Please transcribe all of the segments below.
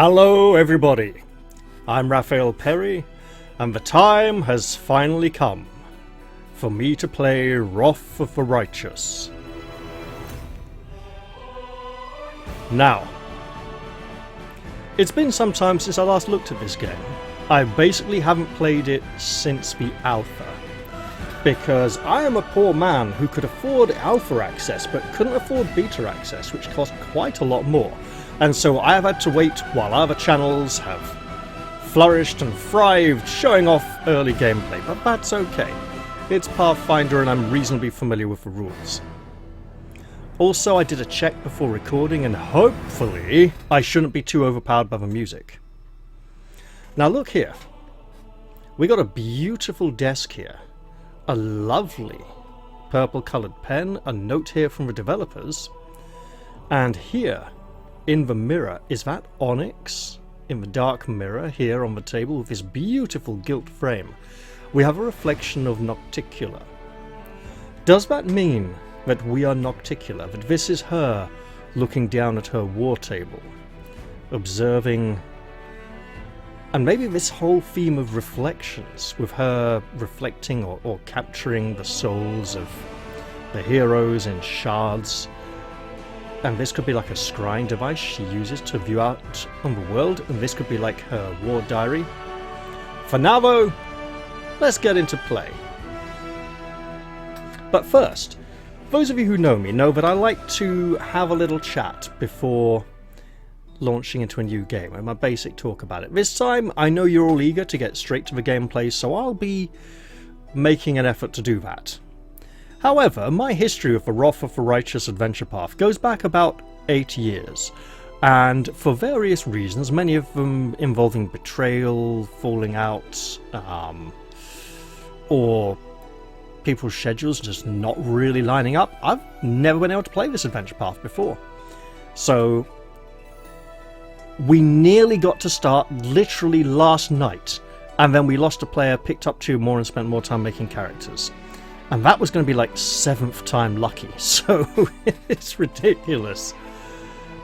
Hello everybody, I'm Raphael Perry, and the time has finally come for me to play Wrath of the Righteous. Now, it's been some time since I last looked at this game. I basically haven't played it since the alpha, because I am a poor man who could afford alpha access but couldn't afford beta access, which cost quite a lot more. And so I have had to wait while other channels have flourished and thrived, showing off early gameplay, but that's okay. It's Pathfinder and I'm reasonably familiar with the rules. Also, I did a check before recording and hopefully I shouldn't be too overpowered by the music. Now look here. We got a beautiful desk here. A lovely purple coloured pen, a note here from the developers, and here in the mirror, is that onyx? In the dark mirror here on the table with this beautiful gilt frame, we have a reflection of Nocticula. Does that mean that we are Nocticula, that this is her looking down at her war table, observing, and maybe this whole theme of reflections, with her reflecting or capturing the souls of the heroes in shards. And this could be like a scrying device she uses to view out on the world, and this could be like her war diary. For now though, let's get into play. But first, those of you who know me know that I like to have a little chat before launching into a new game, and my basic talk about it. This time, I know you're all eager to get straight to the gameplay, so I'll be making an effort to do that. However, my history with the Wrath of the Righteous adventure path goes back about 8 years, and for various reasons, many of them involving betrayal, falling out, or people's schedules just not really lining up, I've never been able to play this adventure path before. So we nearly got to start literally last night, and then we lost a player, picked up 2 more and spent more time making characters. And that was going to be like 7th time lucky, so it's ridiculous.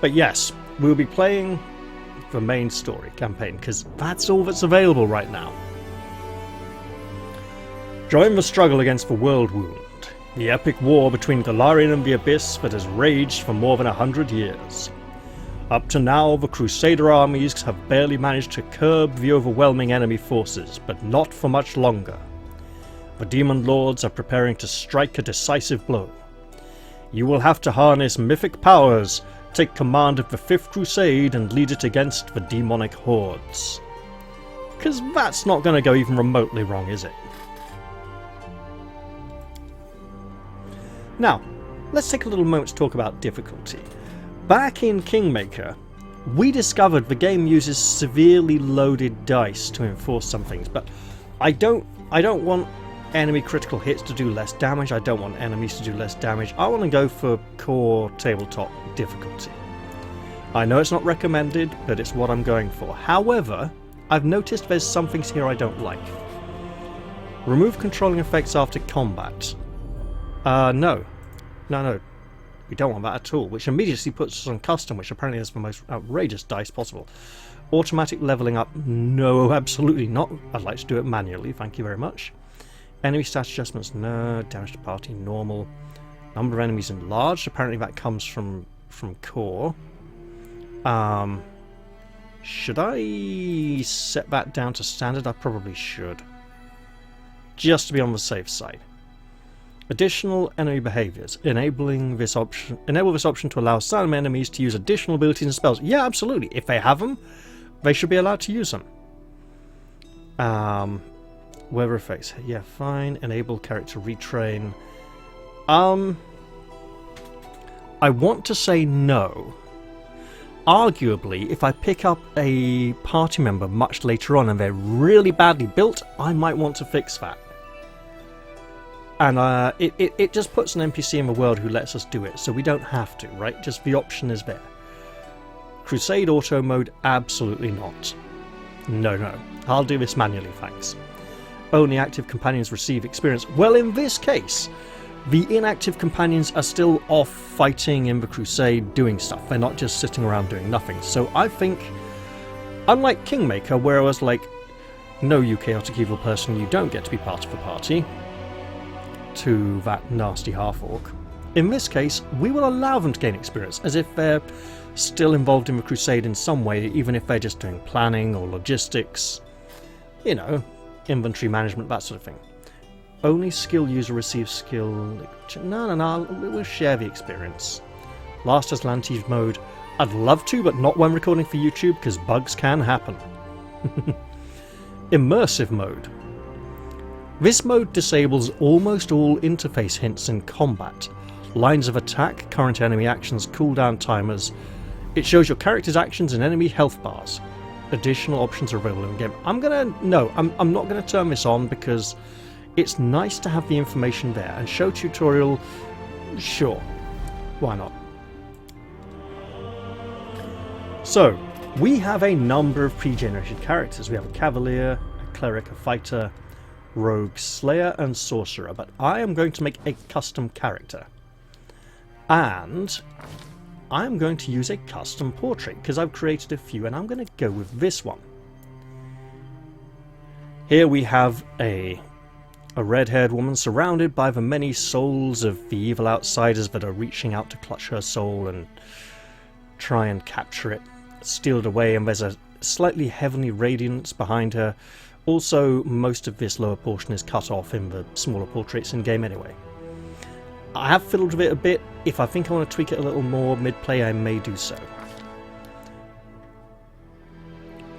But yes, we'll be playing the main story campaign, because that's all that's available right now. Join the struggle against the Worldwound, the epic war between Golarion and the Abyss that has raged for more than 100 years. Up to now, the Crusader armies have barely managed to curb the overwhelming enemy forces, but not for much longer. The Demon Lords are preparing to strike a decisive blow. You will have to harness mythic powers, take command of the 5th Crusade and lead it against the demonic hordes. Because that's not going to go even remotely wrong, is it? Now, let's take a little moment to talk about difficulty. Back in Kingmaker, we discovered the game uses severely loaded dice to enforce some things, but I don't want enemy critical hits to do less damage. I don't want enemies to do less damage. I want to go for core tabletop difficulty. I know it's not recommended, but it's what I'm going for. However, I've noticed there's some things here I don't like. Remove controlling effects after combat. No. We don't want that at all, which immediately puts us on custom, which apparently has the most outrageous dice possible. Automatic leveling up. No, absolutely not. I'd like to do it manually, thank you very much. Enemy stat adjustments, no. Damage to party, normal. Number of enemies enlarged, apparently that comes from core. Should I set that down to standard? I probably should. Just to be on the safe side. Additional enemy behaviors. Enable this option to allow some enemies to use additional abilities and spells. Yeah, absolutely. If they have them, they should be allowed to use them. Weather effects. Yeah, fine. Enable character retrain. I want to say no. Arguably, if I pick up a party member much later on and they're really badly built, I might want to fix that. And it just puts an NPC in the world who lets us do it, so we don't have to, right? Just the option is there. Crusade auto mode, absolutely not. No. I'll do this manually, thanks. Only active companions receive experience. Well, in this case, the inactive companions are still off fighting in the crusade doing stuff. They're not just sitting around doing nothing. So I think Unlike Kingmaker, where I was like, no, you chaotic evil person, you don't get to be part of the party, to that nasty half-orc. In this case, we will allow them to gain experience, as if they're still involved in the crusade in some way, even if they're just doing planning or logistics, you know, inventory management, that sort of thing. Only skill user receives skill... No, we'll share the experience. Last Aslantes mode, I'd love to, but not when recording for YouTube, because bugs can happen. Immersive mode. This mode disables almost all interface hints in combat. Lines of attack, current enemy actions, cooldown timers. It shows your character's actions and enemy health bars. Additional options are available in the game. I'm not gonna turn this on because it's nice to have the information there. And show tutorial, sure, why not? So, we have a number of pre-generated characters. We have a cavalier, a cleric, a fighter, rogue, slayer, and sorcerer. But I am going to make a custom character. And I'm going to use a custom portrait because I've created a few, and I'm going to go with this one. Here we have a red-haired woman surrounded by the many souls of the evil outsiders that are reaching out to clutch her soul and try and capture it, steal it away, and there's a slightly heavenly radiance behind her. Also, most of this lower portion is cut off in the smaller portraits in-game anyway. I have fiddled with it a bit. If I think I want to tweak it a little more mid-play, I may do so.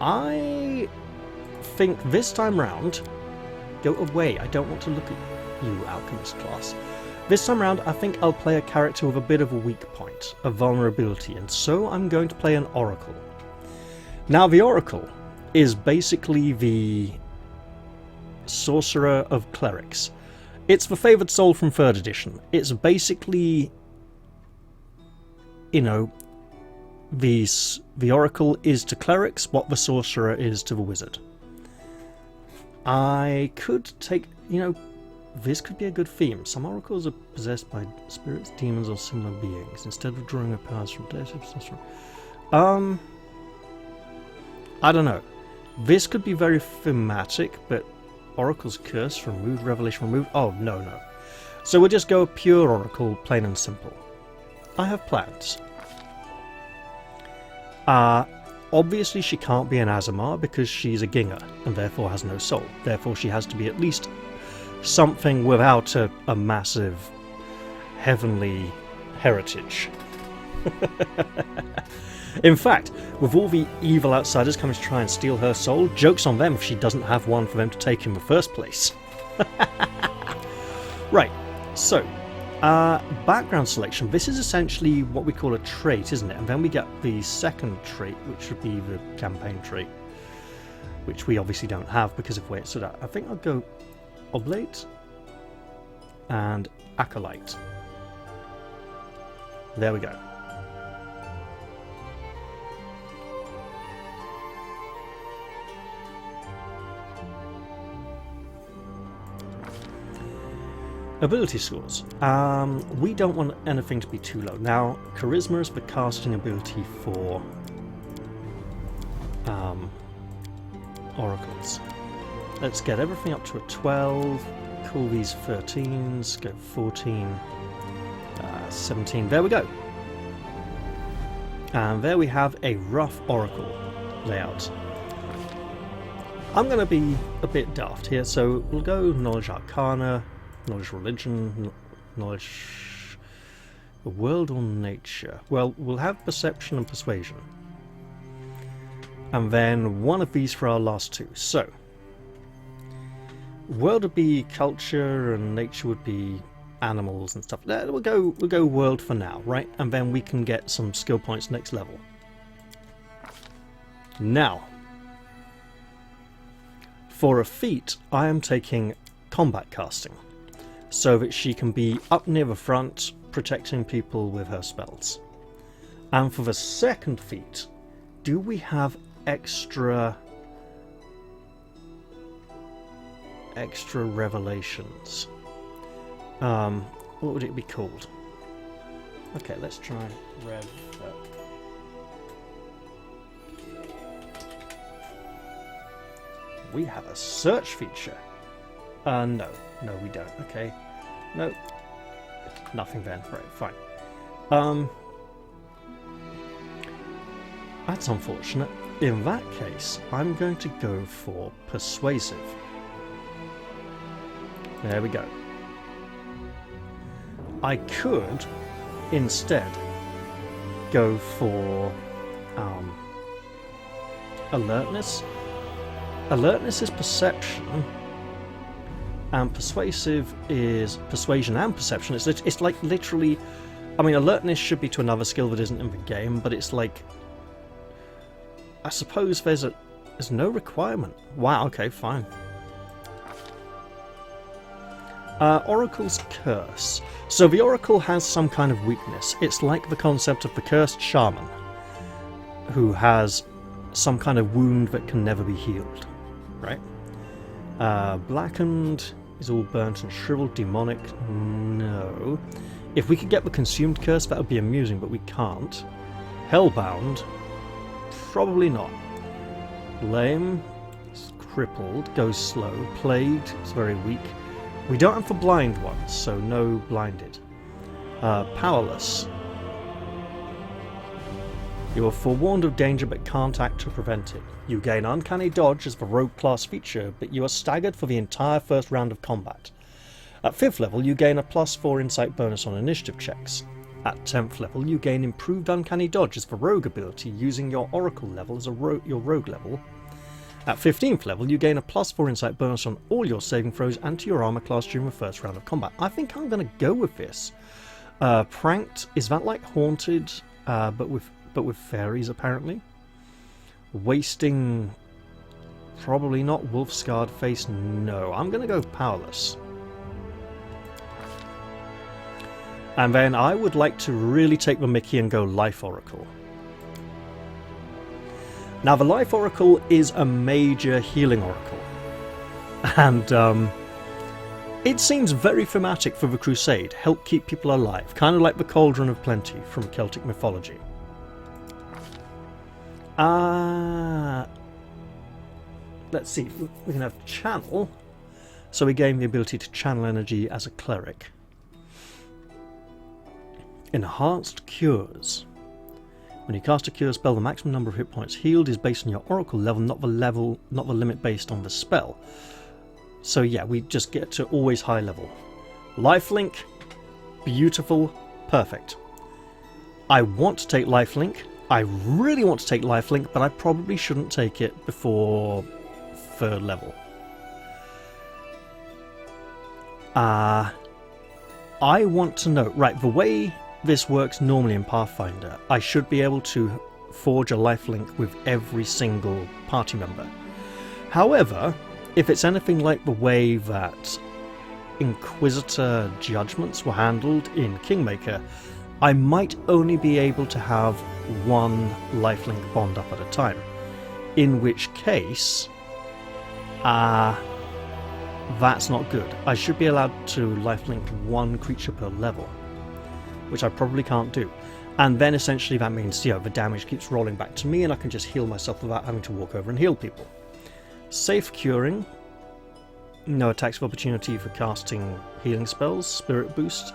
I think this time round... Go away, I don't want to look at you, Alchemist class. This time round, I think I'll play a character with a bit of a weak point, a vulnerability, and so I'm going to play an Oracle. Now, the Oracle is basically the sorcerer of clerics. It's the favoured soul from 3rd edition. It's basically, you know, the Oracle is to clerics what the sorcerer is to the wizard. I could take, you know, this could be a good theme. Some oracles are possessed by spirits, demons, or similar beings. Instead of drawing a powers from data, I don't know. This could be very thematic, but Oracle's curse removed, revelation removed. Oh, no. So we'll just go pure Oracle, plain and simple. I have plans. Obviously she can't be an Azamar because she's a Ginger and therefore has no soul. Therefore she has to be at least something without a massive heavenly heritage. In fact, with all the evil outsiders coming to try and steal her soul, joke's on them if she doesn't have one for them to take in the first place. Right, so, background selection. This is essentially what we call a trait, isn't it? And then we get the second trait, which would be the campaign trait, which we obviously don't have because of where it's stood at. I think I'll go Oblate and Acolyte. There we go. Ability scores. We don't want anything to be too low. Now, Charisma is the casting ability for Oracles. Let's get everything up to a 12. Call these 13s. Go 14. 17. There we go. And there we have a rough Oracle layout. I'm going to be a bit daft here, so we'll go Knowledge Arcana, Knowledge Religion, Knowledge World or Nature. Well, we'll have Perception and Persuasion. And then one of these for our last two. So, World would be Culture and Nature would be Animals and stuff. We'll go World for now, right? And then we can get some skill points next level. Now, for a feat, I am taking Combat Casting, so that she can be up near the front, protecting people with her spells. And for the second feat, do we have extra revelations? What would it be called? Okay, let's try Rev. we have a search feature. No, we don't. Okay, no, nothing then. Right, fine. That's unfortunate. In that case, I'm going to go for persuasive. There we go. I could instead go for alertness. Alertness is perception, and persuasive is persuasion and perception. It's like literally, I mean, alertness should be to another skill that isn't in the game, but it's like, I suppose there's no requirement. Wow, okay, fine. Oracle's Curse. So the Oracle has some kind of weakness. It's like the concept of the cursed shaman, who has some kind of wound that can never be healed, right? Blackened is all burnt and shriveled. Demonic, no. If we could get the Consumed Curse, that would be amusing, but we can't. Hellbound, probably not. Lame, it's crippled, goes slow. Plagued, it's very weak. We don't have the blind ones, so no blinded. Powerless. You are forewarned of danger but can't act to prevent it. You gain Uncanny Dodge as the rogue class feature, but you are staggered for the entire first round of combat. At 5th level, you gain a +4 insight bonus on initiative checks. At 10th level, you gain improved Uncanny Dodge as the rogue ability using your Oracle level as your rogue level. At 15th level, you gain a +4 insight bonus on all your saving throws and to your armor class during the first round of combat. I think I'm going to go with this. Pranked, is that like Haunted, but with fairies apparently? Wasting, probably not. Wolf Scarred Face, no. I'm going to go Powerless. And then I would like to really take the mickey and go Life Oracle. Now the Life Oracle is a major healing oracle, and it seems very thematic for the Crusade. Help keep people alive, kind of like the Cauldron of Plenty from Celtic mythology. Let's see, we can have Channel, so we gain the ability to channel energy as a cleric. Enhanced Cures. When you cast a cure spell, the maximum number of hit points healed is based on your oracle level, not the limit based on the spell. So yeah, we just get to always high level. Lifelink, beautiful, perfect. I want to take Lifelink. I really want to take Lifelink, but I probably shouldn't take it before 3rd level. I want to know, right, the way this works normally in Pathfinder, I should be able to forge a lifelink with every single party member. However, if it's anything like the way that Inquisitor judgments were handled in Kingmaker, I might only be able to have one lifelink bond up at a time. In which case, that's not good. I should be allowed to lifelink one creature per level, which I probably can't do. And then essentially that means, the damage keeps rolling back to me and I can just heal myself without having to walk over and heal people. Safe Curing. No attacks of opportunity for casting healing spells. Spirit Boost.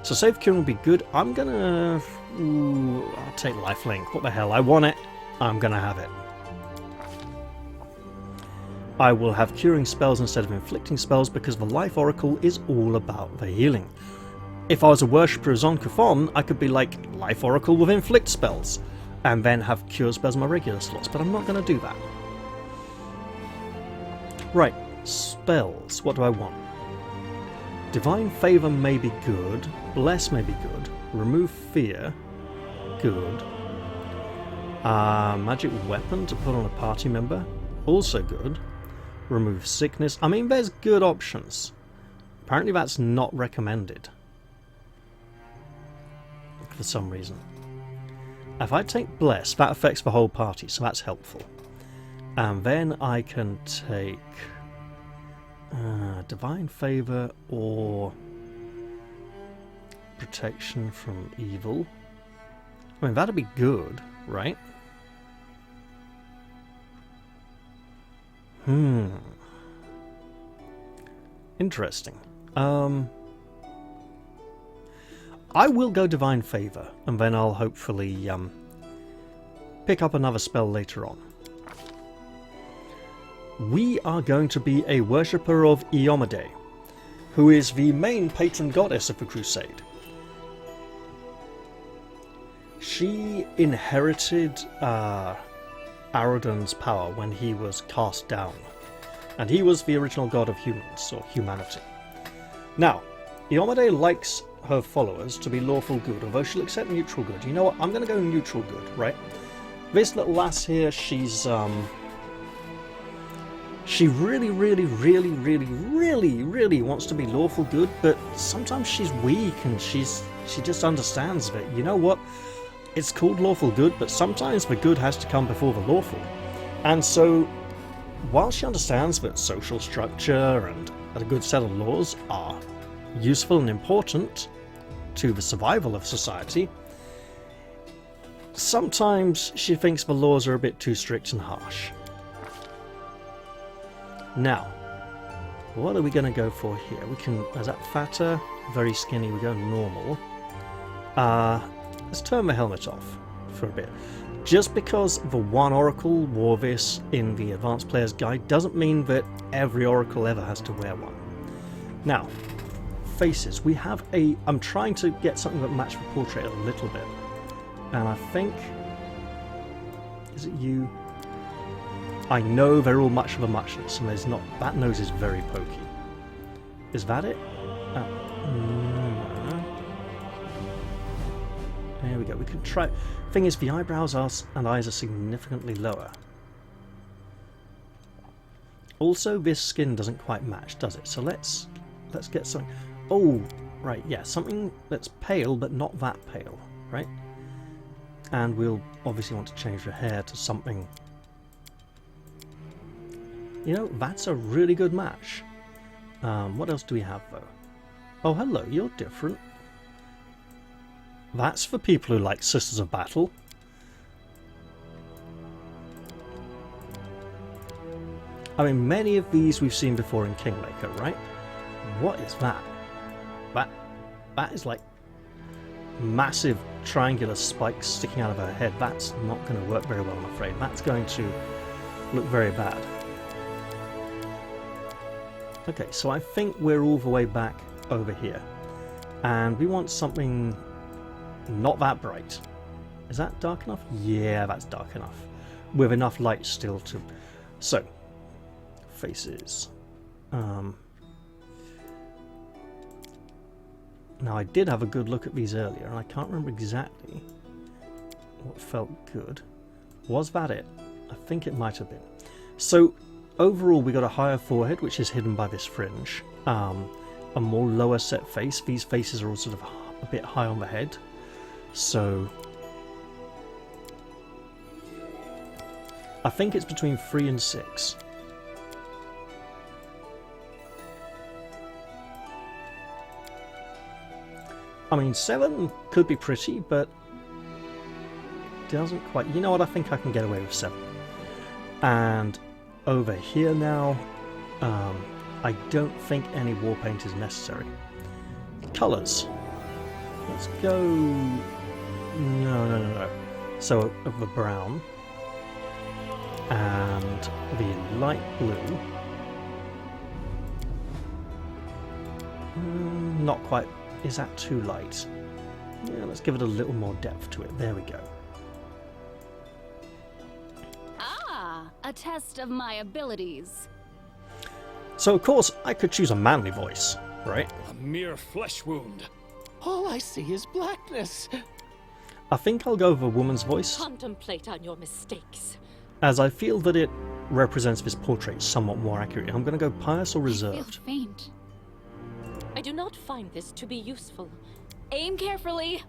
So Safe Curing would be good. I'm gonna... I'll take Lifelink. What the hell? I want it. I'm gonna have it. I will have Curing spells instead of Inflicting spells because the Life Oracle is all about the healing. If I was a worshipper of Zon-Kuthon, I could be like Life Oracle with Inflict spells, and then have Cure spells in my regular slots, but I'm not going to do that. Right, spells. What do I want? Divine Favour may be good, Bless may be good, Remove Fear, good. Magic Weapon to put on a party member, also good. Remove Sickness. I mean, there's good options. Apparently that's not recommended for some reason. If I take Bless, that affects the whole party, so that's helpful. And then I can take Divine Favour or Protection from Evil. I mean, that'd be good, right? Interesting. I will go Divine Favor, and then I'll hopefully pick up another spell later on. We are going to be a worshipper of Iomedae, who is the main patron goddess of the crusade. She inherited Arodan's power when he was cast down, and he was the original god of humans, or humanity. Now, Iomedae likes her followers to be lawful good, although she'll accept neutral good. You know what? I'm going to go neutral good, right? This little lass here, she's she really wants to be lawful good, but sometimes she's weak and she just understands that, you know what? It's called lawful good, but sometimes the good has to come before the lawful. And so, while she understands that social structure and a good set of laws are useful and important to the survival of society, sometimes she thinks the laws are a bit too strict and harsh. Now, what are we going to go for here? We can, is that fatter? Very skinny, we go normal. Let's turn the helmet off for a bit. Just because the one oracle wore this in the Advanced Player's Guide doesn't mean that every oracle ever has to wear one. Now, faces. We have a... I'm trying to get something that matches the portrait a little bit. And I think... Is it you? I know they're all much of a muchness, and there's not... That nose is very pokey. Is that it? No. There we go. We can try... Thing is, the eyebrows and eyes are significantly lower. Also, this skin doesn't quite match, does it? So let's get something... Oh, right, yeah, something that's pale, but not that pale, right? And we'll obviously want to change the hair to something... You know, that's a really good match. What else do we have, though? Oh, hello, you're different. That's for people who like Sisters of Battle. I mean, many of these we've seen before in Kingmaker, right? What is that? That is like massive triangular spikes sticking out of her head. That's not going to work very well, I'm afraid. That's going to look very bad. Okay, so I think we're all the way back over here. And we want something not that bright. Is that dark enough? Yeah, that's dark enough. With enough light still to... So, faces. Now, I did have a good look at these earlier, and I can't remember exactly what felt good. Was that it? I think it might have been. So, overall, we got a higher forehead, which is hidden by this fringe. A more lower set face. These faces are all sort of a bit high on the head. So, I think it's between 3 and 6. I mean, 7 could be pretty, but it doesn't quite... You know what? I think I can get away with 7. And over here now, I don't think any war paint is necessary. Colours. Let's go... No. So, of the brown. And the light blue. Not quite... Is that too light? Yeah, let's give it a little more depth to it. There we go. Ah, a test of my abilities. So, of course, I could choose a manly voice, right? A mere flesh wound. All I see is blackness. I think I'll go with a woman's voice, Contemplate on your mistakes. as I feel that it represents this portrait somewhat more accurately. I'm going to go pious or I reserved. feel faint. I do not find this to be useful. Aim carefully.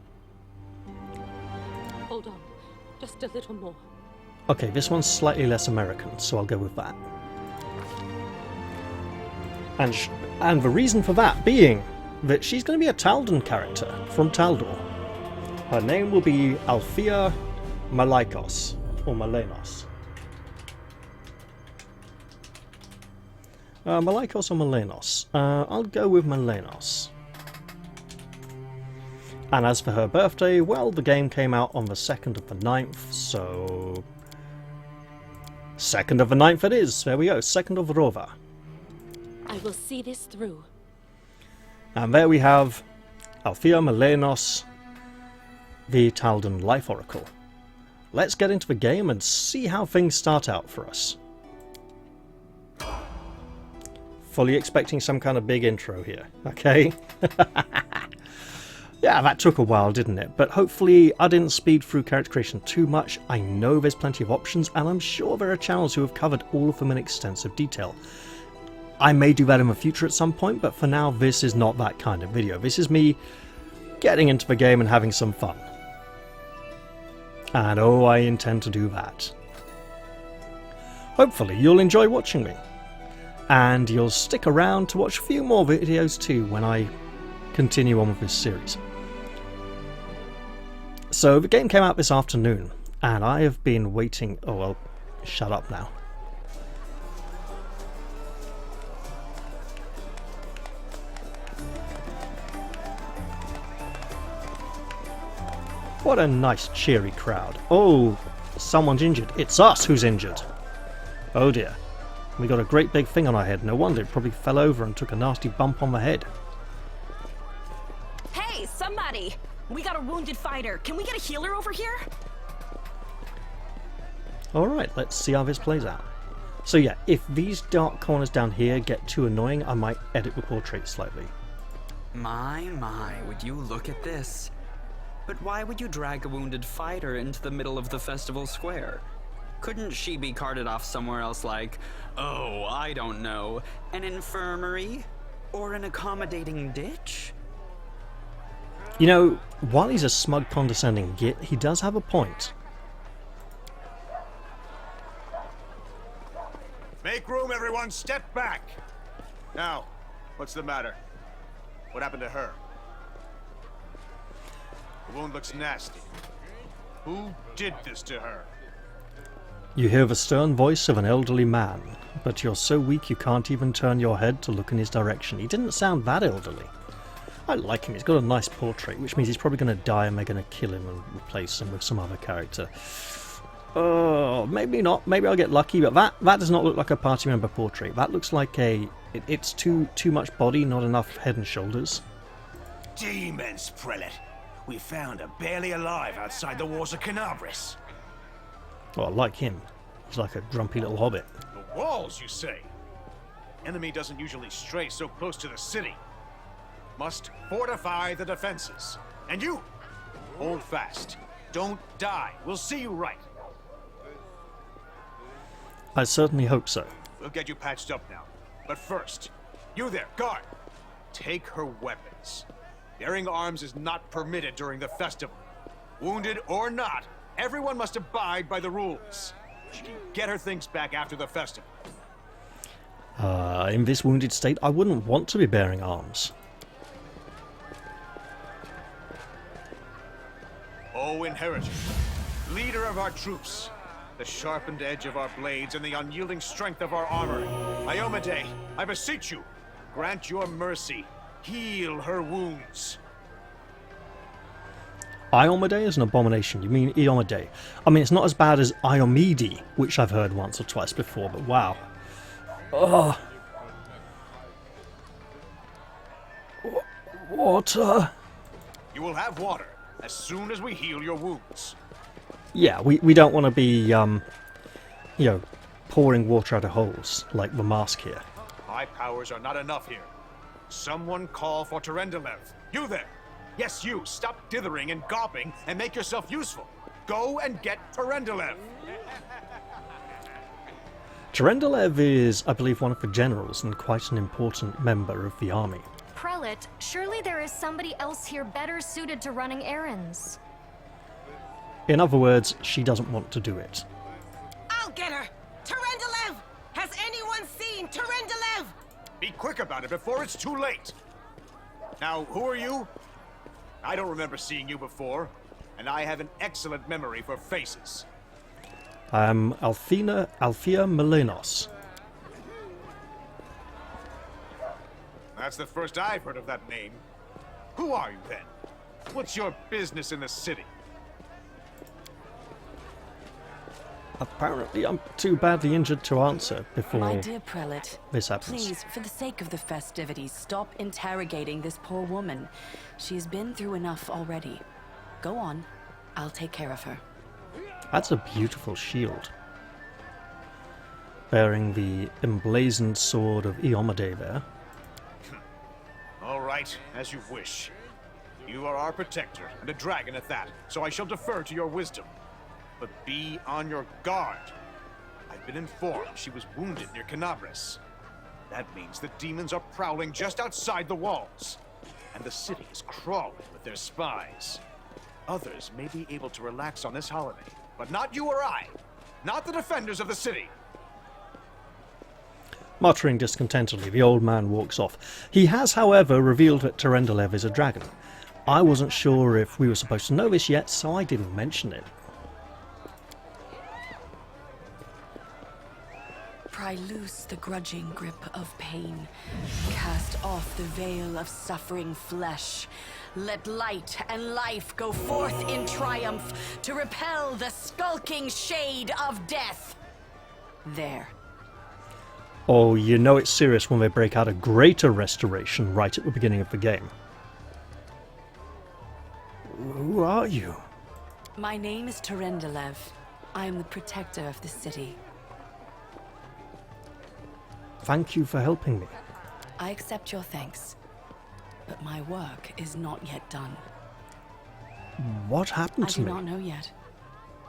Hold on, just a little more. Okay, this one's slightly less American, so I'll go with that. And the reason for that being that she's going to be a Taldan character from Taldor. Her name will be Althea Malaikos, or Malenos. Malykos or Melenos? I'll go with Melenos. And as for her birthday, well, the game came out on the 2nd of the 9th, so... 2nd of the 9th it is! There we go, 2nd of Rova. I will see this through. And there we have Althea Melenos, the Taldan Life Oracle. Let's get into the game and see how things start out for us. Fully expecting some kind of big intro here, okay? Yeah, that took a while, didn't it? But hopefully I didn't speed through character creation too much. I know there's plenty of options, and I'm sure there are channels who have covered all of them in extensive detail. I may do that in the future at some point, but for now this is not that kind of video. This is me getting into the game and having some fun. And oh, I intend to do that. Hopefully you'll enjoy watching me. And you'll stick around to watch a few more videos too when I continue on with this series. So the game came out this afternoon, and I have been waiting... Oh well, shut up now. What a nice cheery crowd. Oh, someone's injured. It's us who's injured. Oh dear. We got a great big thing on our head. No wonder it probably fell over and took a nasty bump on the head. Hey, somebody! We got a wounded fighter. Can we get a healer over here? Alright, let's see how this plays out. So yeah, if these dark corners down here get too annoying, I might edit the portrait slightly. My, would you look at this? But why would you drag a wounded fighter into the middle of the festival square? Couldn't she be carted off somewhere else like, oh, I don't know, an infirmary? Or an accommodating ditch? You know, while he's a smug, condescending git, he does have a point. Make room, everyone! Step back! Now, what's the matter? What happened to her? The wound looks nasty. Who did this to her? You hear the stern voice of an elderly man, but you're so weak you can't even turn your head to look in his direction. He didn't sound that elderly. I like him, he's got a nice portrait, which means he's probably going to die and they're going to kill him and replace him with some other character. Oh, maybe not, maybe I'll get lucky, but that does not look like a party member portrait. That looks like it's too much body, not enough head and shoulders. Demons, prelate! We found her barely alive outside the walls of Knaves. Oh, I like him. He's like a grumpy little hobbit. The walls, you say? Enemy doesn't usually stray so close to the city. Must fortify the defenses. And you, hold fast. Don't die. We'll see you right. I certainly hope so. We'll get you patched up now. But first, you there, guard. Take her weapons. Bearing arms is not permitted during the festival. Wounded or not, everyone must abide by the rules. She can get her things back after the festival. In this wounded state, I wouldn't want to be bearing arms. O Inheritor, leader of our troops, the sharpened edge of our blades and the unyielding strength of our armor, Iomade, I beseech you, grant your mercy, heal her wounds. Iomade is an abomination. You mean Iomade? I mean, it's not as bad as Iomede, which I've heard once or twice before, but wow. Ugh. Water. You will have water as soon as we heal your wounds. Yeah, we don't want to be, you know, pouring water out of holes, like the mask here. My powers are not enough here. Someone call for Terendelev. You there! Yes, you! Stop dithering and gawping and make yourself useful! Go and get Terendelev! Terendelev is, I believe, one of the generals and quite an important member of the army. Prelate, surely there is somebody else here better suited to running errands. In other words, she doesn't want to do it. I'll get her! Terendelev! Has anyone seen Terendelev? Be quick about it before it's too late! Now, who are you? I don't remember seeing you before, and I have an excellent memory for faces. Althea Melenos. That's the first I've heard of that name. Who are you, then? What's your business in the city? Apparently I'm too badly injured to answer before My dear prelate, this happens. please, for the sake of the festivities, stop interrogating this poor woman. She has been through enough already. Go on. I'll take care of her. That's a beautiful shield. Bearing the emblazoned sword of Iomade there. All right, as you wish. You are our protector, and a dragon at that, so I shall defer to your wisdom. But be on your guard. I've been informed she was wounded near Knaves. That means the demons are prowling just outside the walls. And the city is crawling with their spies. Others may be able to relax on this holiday, but not you or I. Not the defenders of the city. Muttering discontentedly, the old man walks off. He has, however, revealed that Terendelev is a dragon. I wasn't sure if we were supposed to know this yet, so I didn't mention it. Pry loose the grudging grip of pain. Cast off the veil of suffering flesh. Let light and life go forth in triumph to repel the skulking shade of death. There. Oh, you know it's serious when they break out a greater restoration right at the beginning of the game. Who are you? My name is Terendelev. I am the protector of the city. Thank you for helping me. I accept your thanks, but my work is not yet done. What happened I to do me? not know yet,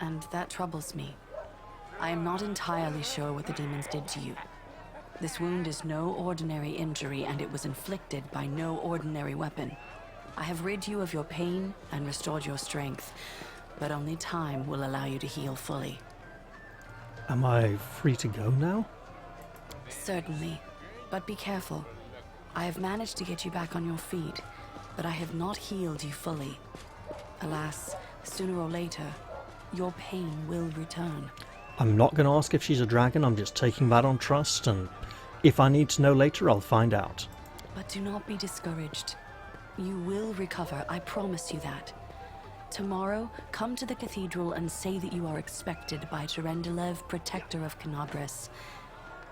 and that troubles me. I am not entirely sure what the demons did to you. This wound is no ordinary injury, and it was inflicted by no ordinary weapon. I have rid you of your pain and restored your strength, but only time will allow you to heal fully. Am I free to go now? Certainly, but be careful. I have managed to get you back on your feet, but I have not healed you fully. Alas, sooner or later, your pain will return. I'm not going to ask if she's a dragon, I'm just taking that on trust, and if I need to know later, I'll find out. But do not be discouraged. You will recover, I promise you that. Tomorrow, come to the cathedral and say that you are expected by Terendelev, protector of Knaves.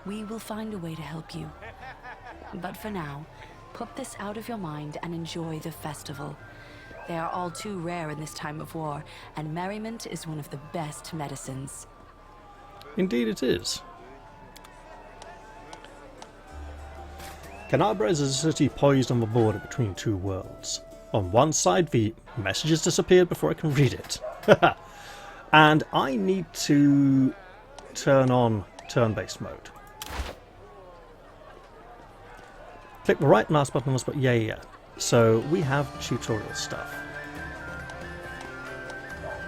We will find a way to help you. But for now, put this out of your mind and enjoy the festival. They are all too rare in this time of war, and merriment is one of the best medicines. Indeed it is. Knaves is a city poised on the border between two worlds. On one side, the message has disappeared before I can read it. And I need to turn on turn-based mode. Click the right mouse button on this, but yeah. So we have tutorial stuff.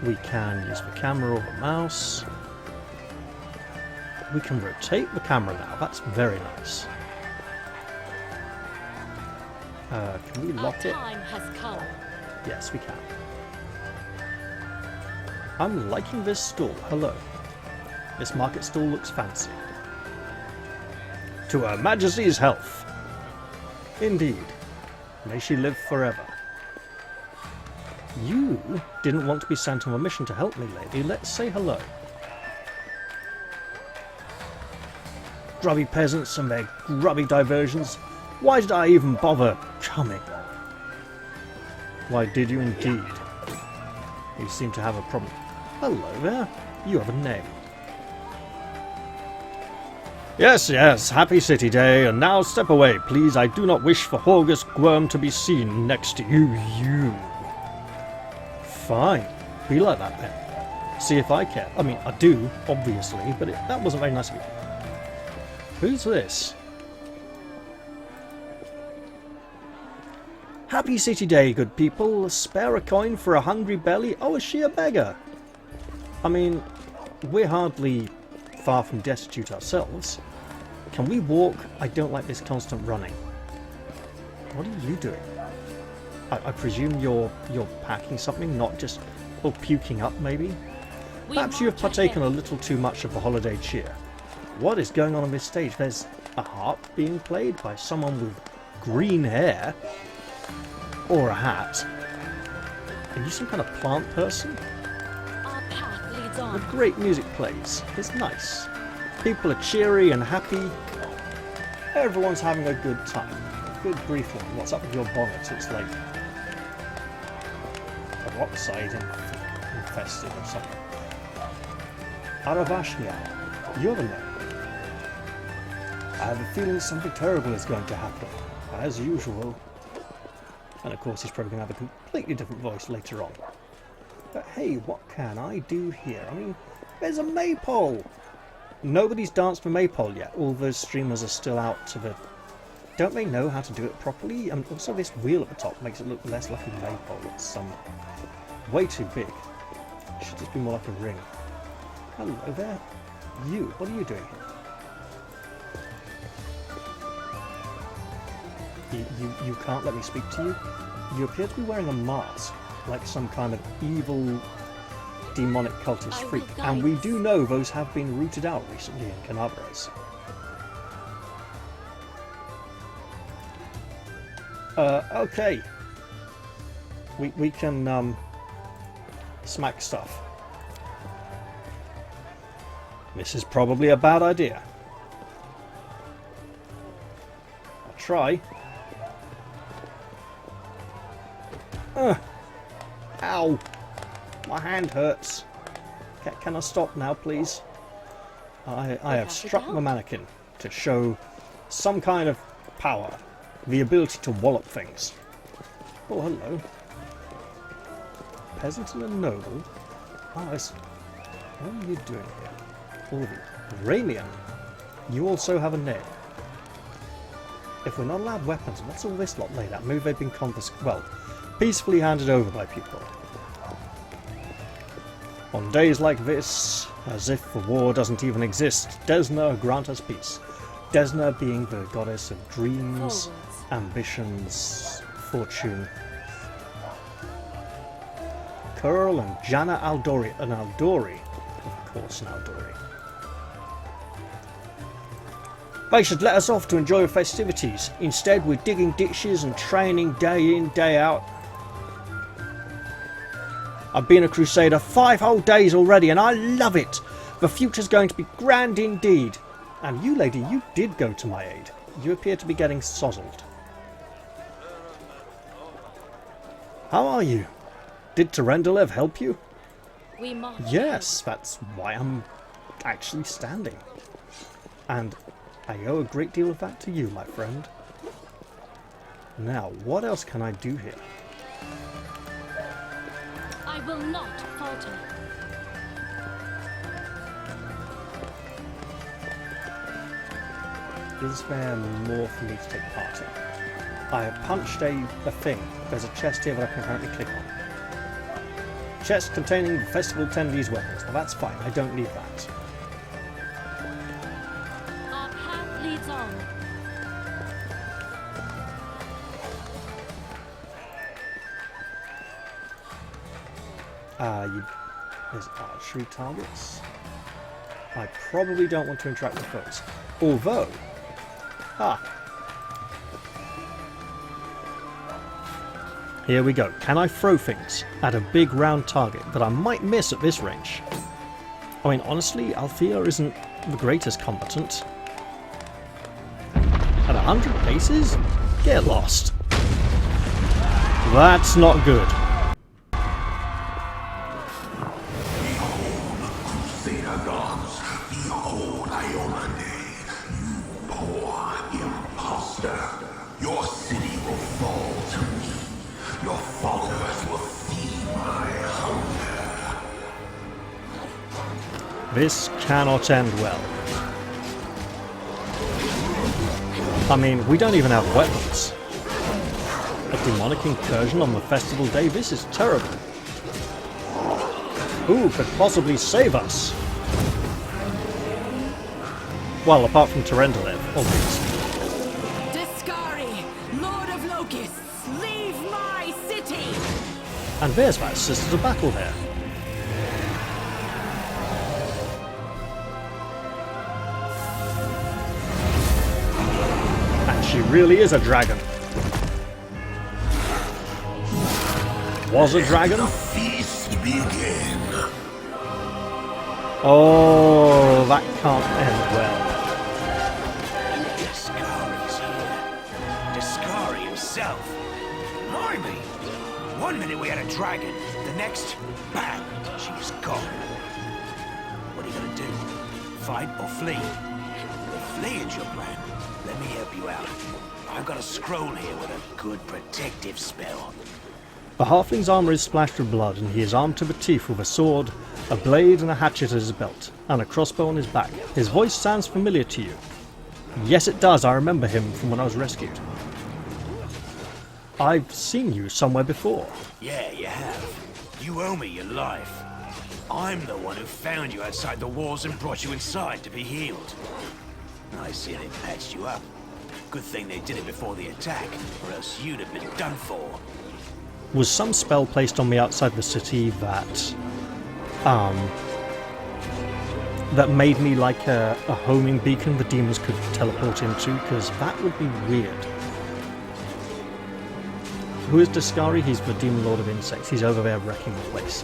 We can use the camera or the mouse. We can rotate the camera now, that's very nice. Can we lock it? Time has come. Yes, we can. I'm liking this stall. Hello. This market stall looks fancy. To Her Majesty's health. Indeed. May she live forever. You didn't want to be sent on a mission to help me, lady. Let's say hello. Grubby peasants and their grubby diversions. Why did I even bother coming? Why did you indeed? You seem to have a problem. Hello there. You have a name. Yes, happy city day, and now step away, please. I do not wish for Horgus Gwyrm to be seen next to you. Fine. Be like that then. See if I care. I mean, I do, obviously, but that wasn't very nice of you. Who's this? Happy city day, good people. Spare a coin for a hungry belly. Oh, is she a beggar? I mean, we're hardly far from destitute ourselves. Can we walk? I don't like this constant running. What are you doing? I presume you're packing something, not just puking up, maybe? Perhaps you have partaken a little too much of the holiday cheer. What is going on this stage? There's a harp being played by someone with green hair. Or a hat. Are you some kind of plant person? Our path leads The on. great music plays. It's nice. People are cheery and happy. Everyone's having a good time. Good grief, woman. What's up with your bonnet? It's like a rockside infested or something. Aravashnia, you have a name. I have a feeling something terrible is going to happen, as usual. And of course he's probably going to have a completely different voice later on. But hey, what can I do here? I mean, there's a maypole! Nobody's danced for maypole yet. All those streamers are still out to the... Don't they know how to do it properly? And also this wheel at the top makes it look less like a maypole. It's way too big. It should just be more like a ring. Hello there. You, what are you doing here? You can't let me speak to you? You appear to be wearing a mask, like some kind of evil, demonic cultist freak. And we do know those have been rooted out recently in Knaves. Okay. We can, smack stuff. This is probably a bad idea. I'll try. Ow! My hand hurts. Can I stop now, please? I have struck my mannequin to show some kind of power. The ability to wallop things. Oh, hello. Peasant and a noble? Oh, what are you doing here? All of you. Ramian, you also have a name. If we're not allowed weapons, what's all this lot laid out? Maybe they've been peacefully handed over by people. On days like this, as if the war doesn't even exist, Desna grant us peace. Desna being the goddess of dreams, ambitions, fortune. Curl and Jana Aldori, of course an Aldori. They should let us off to enjoy the festivities. Instead, we're digging ditches and training day in, day out. I've been a crusader 5 whole days already, and I love it. The future's going to be grand indeed. And you, lady, you did go to my aid. You appear to be getting sozzled. How are you? Did Terendelev help you? Yes, that's why I'm actually standing. And I owe a great deal of that to you, my friend. Now, what else can I do here? I will not falter. Is there more for me to take part in? I have punched a thing. There's a chest here that I can currently click on. Chest containing the festival attendees' weapons. Well, that's fine. I don't need that. Our path leads on. There's archery targets. I probably don't want to interact with those. Although... Here we go. Can I throw things at a big round target that I might miss at this range? I mean, honestly, Althea isn't the greatest combatant. At 100 paces? Get lost. That's not good. Your city will fall to me. Your followers will feed my hunger. This cannot end well. I mean, we don't even have weapons. A demonic incursion on the festival day? This is terrible. Who could possibly save us? Well, apart from Terendelev, obviously. And there's that Sisters of Battle there. And She really is a dragon. Was a dragon? The feast begin. Oh, that can't end well. Discari's here. Discari himself. Blimey! One minute we had a dragon, the next, bang, she's gone. What are you gonna do? Fight or flee? If fleeing's your plan, let me help you out. I've got a scroll here with a good protective spell. The halfling's armour is splashed with blood, and he is armed to the teeth with a sword, a blade and a hatchet at his belt, and a crossbow on his back. His voice sounds familiar to you. Yes, it does. I remember him from when I was rescued. I've seen you somewhere before. Yeah, you have. You owe me your life. I'm the one who found you outside the walls and brought you inside to be healed. I see they patched you up. Good thing they did it before the attack, or else you'd have been done for. Was some spell placed on me outside the city that that made me like a homing beacon the demons could teleport into? Because that would be weird. Who is Discari? He's the demon lord of insects. He's over there wrecking the place.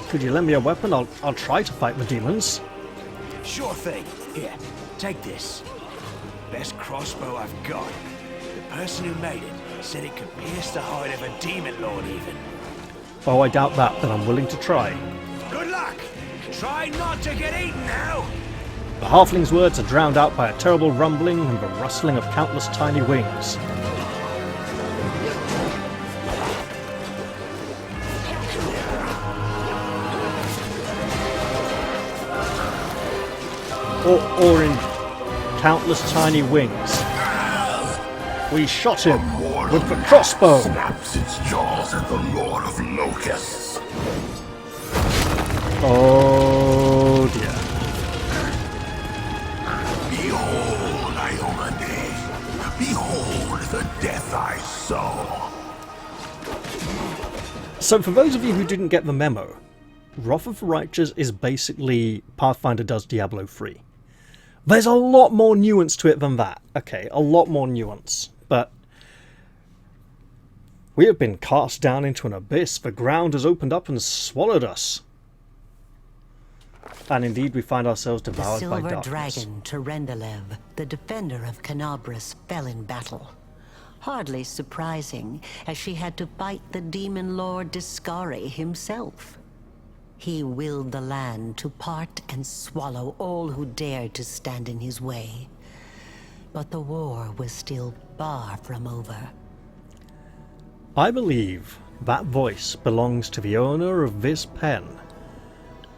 Could you lend me a weapon? I'll try to fight the demons. Sure thing. Here, take this. Best crossbow I've got. The person who made it said it could pierce the hide of a demon lord even. Oh, I doubt that, but I'm willing to try. Good luck! Try not to get eaten now! The halfling's words are drowned out by a terrible rumbling and the rustling of countless tiny wings. Or in countless tiny wings. We shot him with the crossbow. Snaps its jaws at the Lord of Locusts. Oh dear. Behold, Iomade. Behold the death I saw. So for those of you who didn't get the memo, Wrath of the Righteous is basically Pathfinder does Diablo 3. There's a lot more nuance to it than that. Okay, a lot more nuance. But we have been cast down into an abyss. The ground has opened up and swallowed us. And indeed we find ourselves devoured by darkness. The silver dragon, Terendelev, the defender of Knabres, fell in battle. Hardly surprising, as she had to fight the demon lord Discari himself. He willed the land to part and swallow all who dared to stand in his way. But the war was still far from over. I believe that voice belongs to the owner of this pen,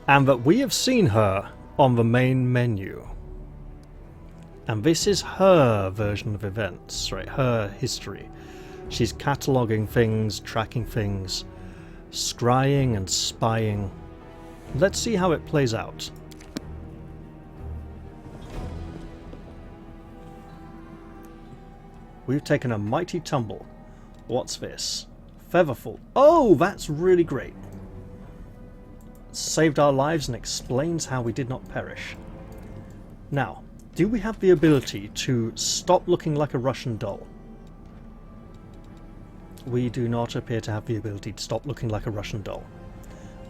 and that we have seen her on the main menu. And this is her version of events, right? Her history. She's cataloguing things, tracking things, scrying and spying. Let's see how it plays out. We've taken a mighty tumble. What's this? Featherfall. Oh, that's really great. Saved our lives and explains how we did not perish. Now, do we have the ability to stop looking like a Russian doll? We do not appear to have the ability to stop looking like a Russian doll.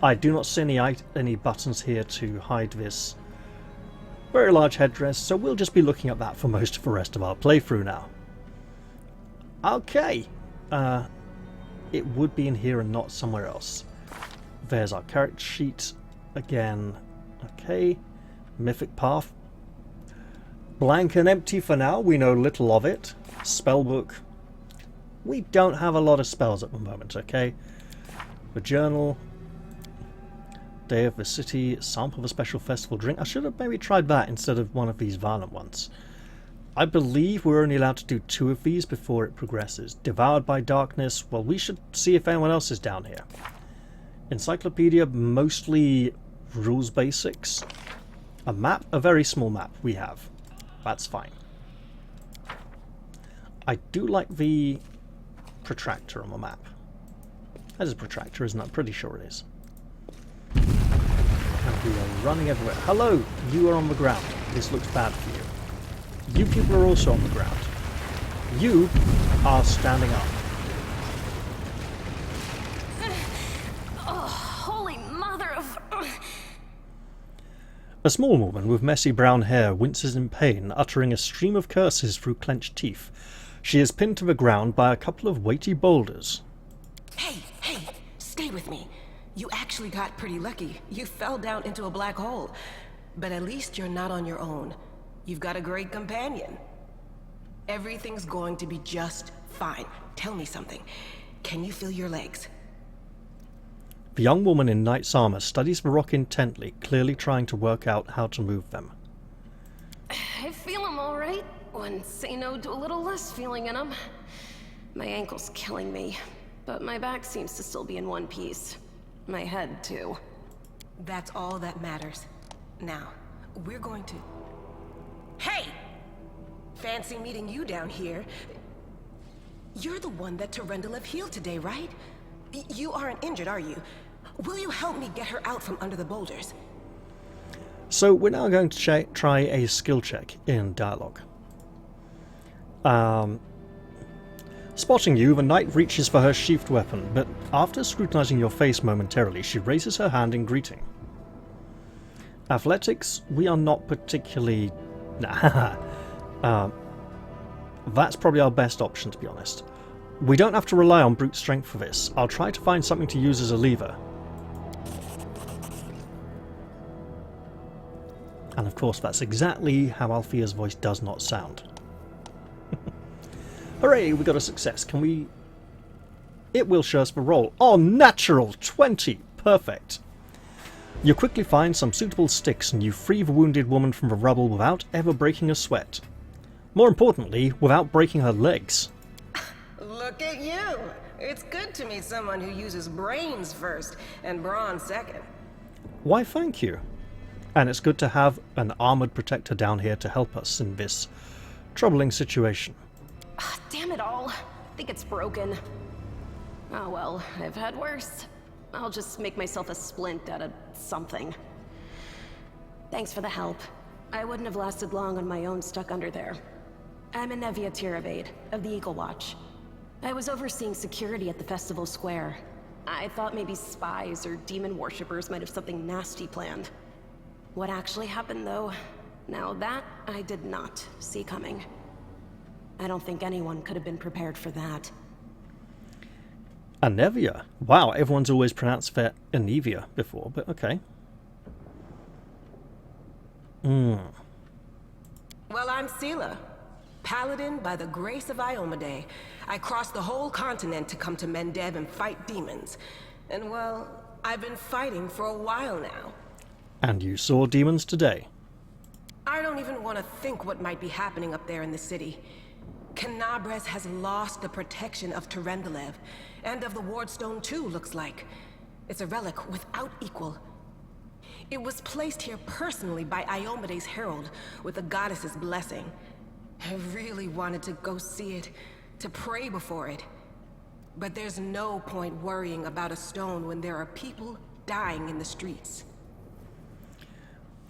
I do not see any buttons here to hide this very large headdress, so we'll just be looking at that for most of the rest of our playthrough now. Okay, it would be in here and not somewhere else. There's our character sheet again. Okay, Mythic Path. Blank and empty for now, we know little of it. Spellbook. We don't have a lot of spells at the moment, okay? The journal. Day of the city, sample of a special festival drink. I should have maybe tried that instead of one of these violent ones. I believe we're only allowed to do 2 of these before it progresses. Devoured by darkness. Well, we should see if anyone else is down here. Encyclopedia, mostly rules basics. A map, a very small map we have. That's fine. I do like the protractor on the map. That is a protractor, isn't it? I'm pretty sure it is. And we are running everywhere. Hello! You are on the ground. This looks bad for you. You people are also on the ground. You are standing up. Oh, holy mother of... A small woman with messy brown hair winces in pain, uttering a stream of curses through clenched teeth. She is pinned to the ground by a couple of weighty boulders. Hey, stay with me. You actually got pretty lucky. You fell down into a black hole. But at least you're not on your own. You've got a great companion. Everything's going to be just fine. Tell me something. Can you feel your legs? The young woman in knight's armour studies the rock intently, clearly trying to work out how to move them. I feel them all right. When say no to a little less feeling in them. My ankle's killing me, but my back seems to still be in one piece. My head, too. That's all that matters. Now, we're going to... Hey! Fancy meeting you down here. You're the one that Terendelev healed today, right? You aren't injured, are you? Will you help me get her out from under the boulders? So we're now going to try a skill check in dialogue. Spotting you, the knight reaches for her sheathed weapon, but after scrutinizing your face momentarily, she raises her hand in greeting. Athletics, we are not particularly... Nah. That's probably our best option, to be honest. We don't have to rely on brute strength for this. I'll try to find something to use as a lever. And of course, that's exactly how Althea's voice does not sound. Hooray, we got a success. Can we... It will show us the roll. Oh, natural 20! Perfect. You quickly find some suitable sticks and you free the wounded woman from the rubble without ever breaking a sweat. More importantly, without breaking her legs. Look at you! It's good to meet someone who uses brains first and brawn second. Why, thank you. And it's good to have an armoured protector down here to help us in this troubling situation. Damn it all. I think it's broken. Oh well, I've had worse. I'll just make myself a splint out of something. Thanks for the help. I wouldn't have lasted long on my own stuck under there. I'm Anevia Tirabade, of the Eagle Watch. I was overseeing security at the festival square. I thought maybe spies or demon worshippers might have something nasty planned. What actually happened, though, now that I did not see coming. I don't think anyone could have been prepared for that. Anevia? Wow, everyone's always pronounced that Anevia before, but okay. Well, I'm Sela, paladin by the grace of Iomedae. I crossed the whole continent to come to Mendev and fight demons. And well, I've been fighting for a while now. And you saw demons today. I don't even want to think what might be happening up there in the city. Knaves has lost the protection of Terendelev, and of the Wardstone too, looks like. It's a relic without equal. It was placed here personally by Iomedae's herald, with the goddess's blessing. I really wanted to go see it, to pray before it. But there's no point worrying about a stone when there are people dying in the streets.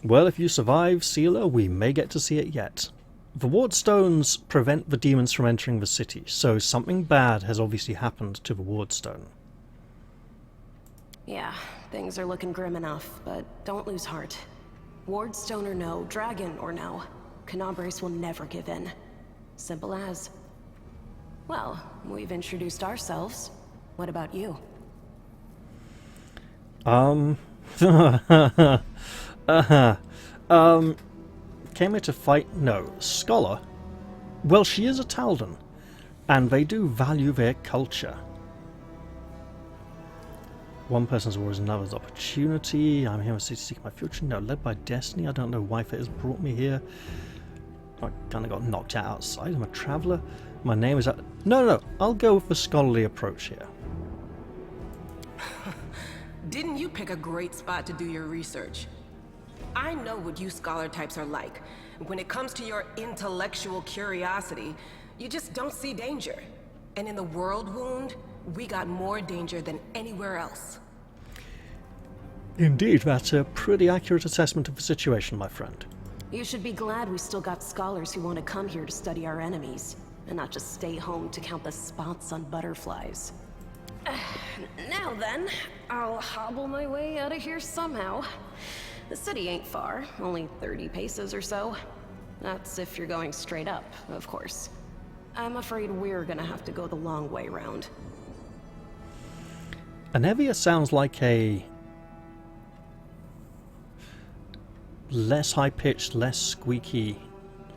Well, if you survive, Sela, we may get to see it yet. The Wardstones prevent the demons from entering the city, so something bad has obviously happened to the Wardstone. Yeah, things are looking grim enough, but don't lose heart. Wardstone or no, dragon or no, Knaves will never give in. Simple as. Well, we've introduced ourselves. What about you? Came here to fight? No. Scholar? Well, she is a Taldan, and they do value their culture. One person's war is another's opportunity. I'm here to seek my future. No, led by destiny. I don't know why fate has brought me here. I kind of got knocked out outside. I'm a traveller. My name is... No, I'll go with the scholarly approach here. Didn't you pick a great spot to do your research? I know what you scholar types are like. When it comes to your intellectual curiosity, you just don't see danger. And in the Worldwound, we got more danger than anywhere else. Indeed, that's a pretty accurate assessment of the situation, my friend. You should be glad we still got scholars who want to come here to study our enemies, and not just stay home to count the spots on butterflies. Now then, I'll hobble my way out of here somehow. The city ain't far, only 30 paces or so. That's if you're going straight up, of course. I'm afraid we're gonna have to go the long way round. Anevia sounds like a less high-pitched, less squeaky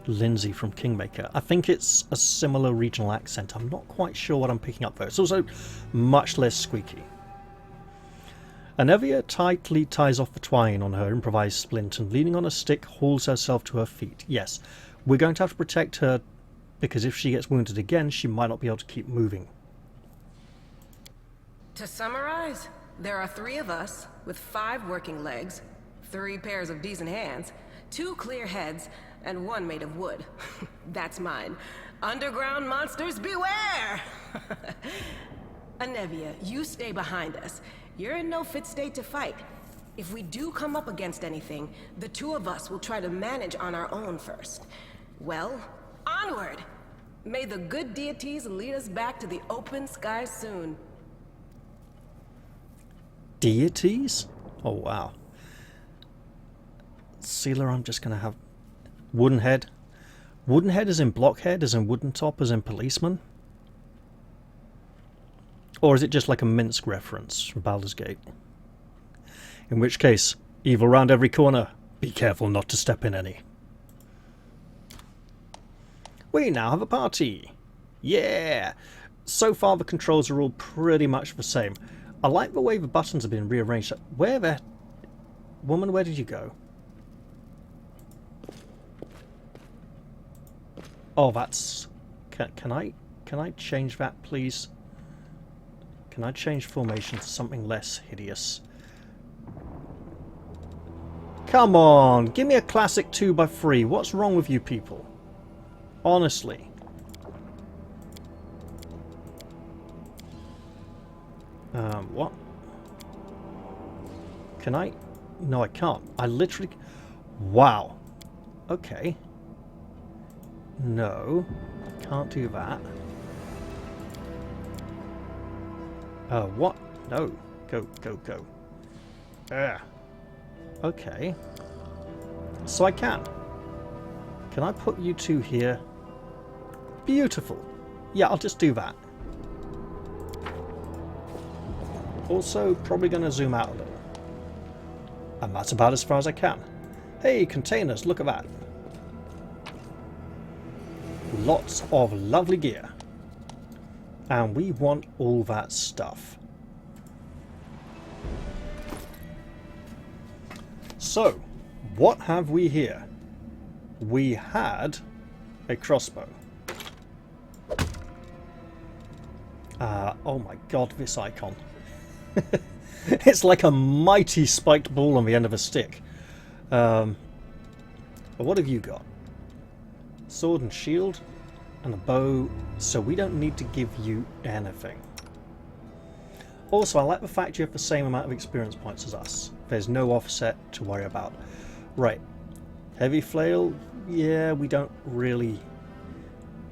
Lindsay from Kingmaker. I think it's a similar regional accent. I'm not quite sure what I'm picking up though. It's also much less squeaky. Anevia tightly ties off the twine on her improvised splint and, leaning on a stick, hauls herself to her feet. Yes, we're going to have to protect her, because if she gets wounded again, she might not be able to keep moving. To summarize, there are 3 of us with 5 working legs, 3 pairs of decent hands, 2 clear heads, and 1 made of wood. That's mine. Underground monsters beware! Anevia, you stay behind us. You're in no fit state to fight. If we do come up against anything, the 2 of us will try to manage on our own first. Well, onward! May the good deities lead us back to the open sky soon. Deities? Oh wow. Sealer, I'm just gonna have wooden head. Wooden head as in blockhead, as in wooden top, as in policeman? Or is it just like a Minsk reference from Baldur's Gate? In which case, evil round every corner. Be careful not to step in any. We now have a party. Yeah! So far the controls are all pretty much the same. I like the way the buttons have been rearranged. Where the... Woman, where did you go? Oh, that's... Can I change that, please? Can I change formation to something less hideous? Come on! Give me a classic 2x3. What's wrong with you people? Honestly. What? Can I? No, I can't. I literally... Wow. Okay. No. Can't do that. What? No. Go, go, go. Okay. So I can. Can I put you 2 here? Beautiful. Yeah, I'll just do that. Also, probably going to zoom out a little. And that's about as far as I can. Hey, containers, look at that. Lots of lovely gear. And we want all that stuff. So, what have we here? We had a crossbow. Oh my god, this icon. It's like a mighty spiked ball on the end of a stick. But what have you got? Sword and shield and a bow, so we don't need to give you anything. Also, I like the fact you have the same amount of experience points as us. There's no offset to worry about. Right. Heavy flail, yeah, we don't really...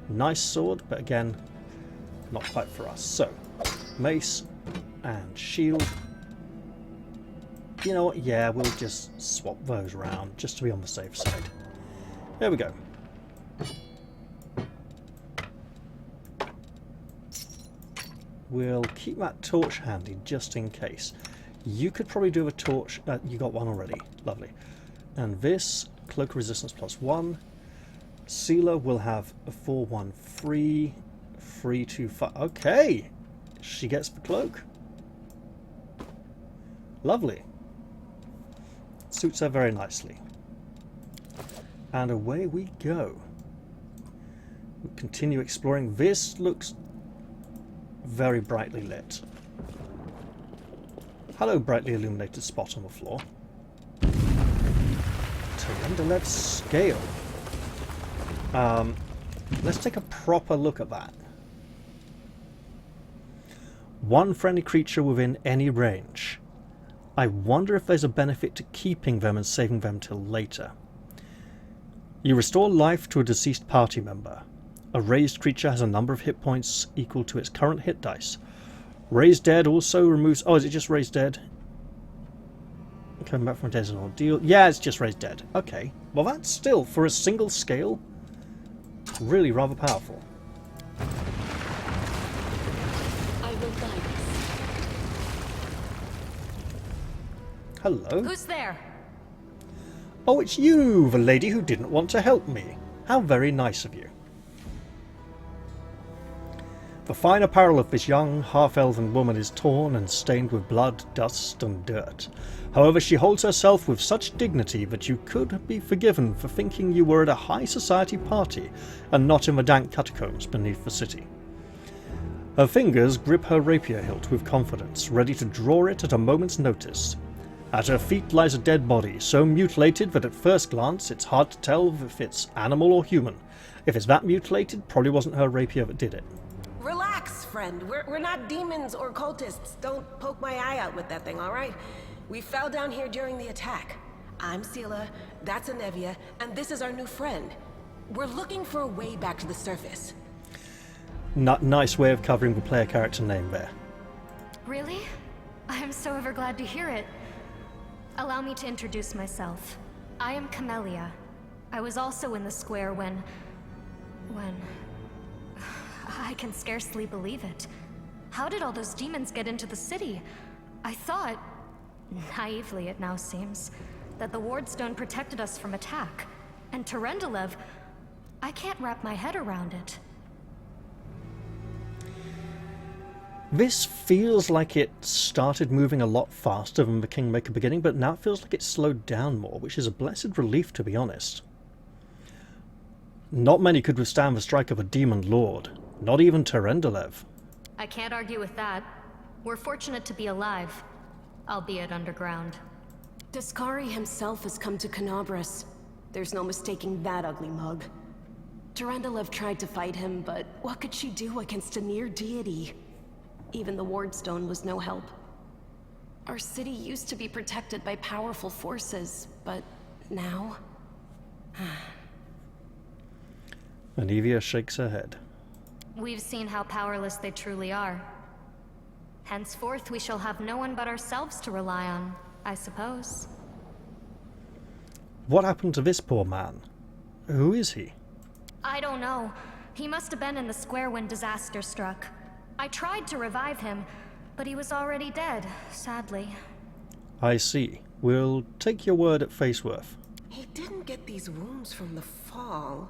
Nice sword, but again, not quite for us. So, mace and shield. You know what, yeah, we'll just swap those around, just to be on the safe side. There we go. We'll keep that torch handy, just in case. You could probably do a torch... you got one already. Lovely. And this, cloak resistance +1. Sealer will have a 4-1 free. 3-2-5. Okay! She gets the cloak. Lovely. Suits her very nicely. And away we go. We'll continue exploring. This looks very brightly lit. Hello, brightly illuminated spot on the floor. Tyrendalev's scale. Let's take a proper look at that. One friendly creature within any range. I wonder if there's a benefit to keeping them and saving them till later. You restore life to a deceased party member. A raised creature has a number of hit points equal to its current hit dice. Raised dead also removes... Oh, is it just raised dead? Coming back from death is an ordeal. Yeah, it's just raised dead. Okay. Well, that's still, for a single scale, really rather powerful. I will guide us. Hello. Who's there? Oh, it's you, the lady who didn't want to help me. How very nice of you. The fine apparel of this young, half-elven woman is torn and stained with blood, dust, and dirt. However, she holds herself with such dignity that you could be forgiven for thinking you were at a high society party and not in the dank catacombs beneath the city. Her fingers grip her rapier hilt with confidence, ready to draw it at a moment's notice. At her feet lies a dead body, so mutilated that at first glance it's hard to tell if it's animal or human. If it's that mutilated, probably wasn't her rapier that did it. Relax, friend. We're not demons or cultists. Don't poke my eye out with that thing, all right? We fell down here during the attack. I'm Sela, that's Anevia, and this is our new friend. We're looking for a way back to the surface. Nice way of covering the player character name there. Really? I'm so ever glad to hear it. Allow me to introduce myself. I am Camellia. I was also in the square when... I can scarcely believe it. How did all those demons get into the city? I thought, naively it now seems, that the Wardstone protected us from attack. And Terendelev, I can't wrap my head around it. This feels like it started moving a lot faster than the Kingmaker beginning, but now it feels like it's slowed down more, which is a blessed relief, to be honest. Not many could withstand the strike of a demon lord. Not even Terendelev. I can't argue with that. We're fortunate to be alive, albeit underground. Discari himself has come to Knabres. There's no mistaking that ugly mug. Terendelev tried to fight him, but what could she do against a near deity? Even the Wardstone was no help. Our city used to be protected by powerful forces, but now... Anevia shakes her head. We've seen how powerless they truly are. Henceforth, we shall have no one but ourselves to rely on, I suppose. What happened to this poor man? Who is he? I don't know. He must have been in the square when disaster struck. I tried to revive him, but he was already dead, sadly. I see. We'll take your word at face worth. He didn't get these wounds from the fall.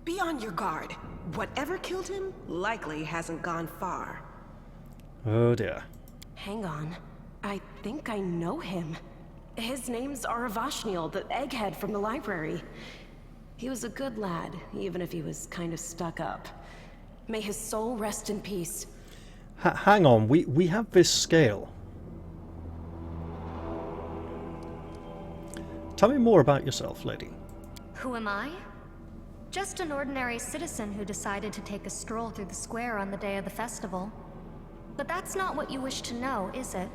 Be on your guard. Whatever killed him likely hasn't gone far. Oh dear. Hang on. I think I know him. His name's Aravashniel, the egghead from the library. He was a good lad, even if he was kind of stuck up. May his soul rest in peace. Hang on, we have this scale. Tell me more about yourself, lady. Who am I? Just an ordinary citizen who decided to take a stroll through the square on the day of the festival. But that's not what you wish to know, is it?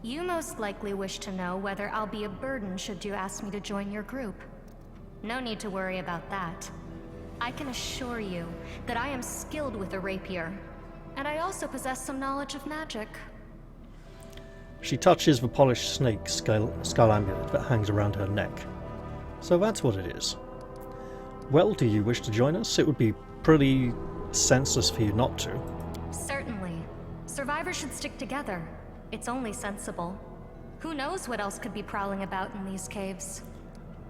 You most likely wish to know whether I'll be a burden should you ask me to join your group. No need to worry about that. I can assure you that I am skilled with a rapier, and I also possess some knowledge of magic. She touches the polished snake skull amulet that hangs around her neck. So that's what it is. Well, do you wish to join us? It would be pretty senseless for you not to. Certainly. Survivors should stick together. It's only sensible. Who knows what else could be prowling about in these caves?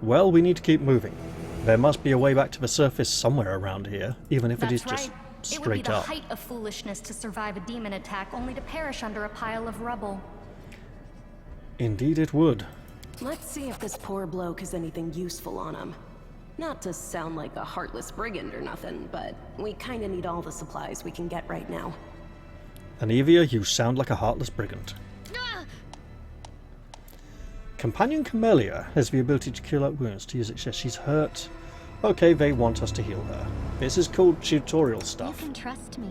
Well, we need to keep moving. There must be a way back to the surface somewhere around here, even if it is just straight up. It would be the up. height of foolishness to survive a demon attack only to perish under a pile of rubble. Indeed it would. Let's see if this poor bloke has anything useful on him. Not to sound like a heartless brigand or nothing, but we kinda need all the supplies we can get right now. Anevia, you sound like a heartless brigand. Companion Camellia has the ability to cure light wounds. To use it, she's hurt. Okay, they want us to heal her. This is called tutorial stuff. You can trust me.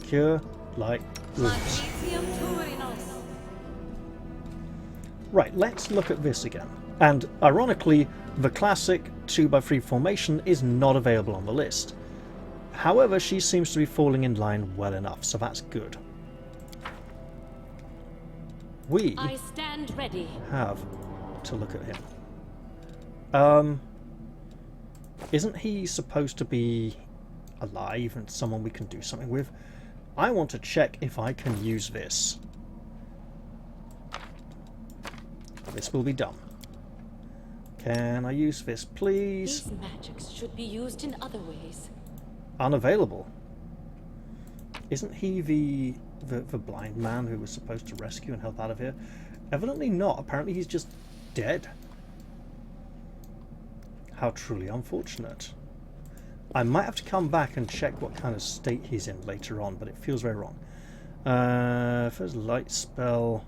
Cure light wounds. Right, let's look at this again. And ironically, the classic 2x3 formation is not available on the list. However, she seems to be falling in line well enough, so that's good. I stand ready. Have to look at him. Isn't he supposed to be alive and someone we can do something with? I want to check if I can use this. This will be done. Can I use this, please? These magics should be used in other ways. Unavailable. Isn't he the blind man who was supposed to rescue and help out of here? Evidently not. Apparently he's just dead. How truly unfortunate. I might have to come back and check what kind of state he's in later on, but it feels very wrong. First light spell,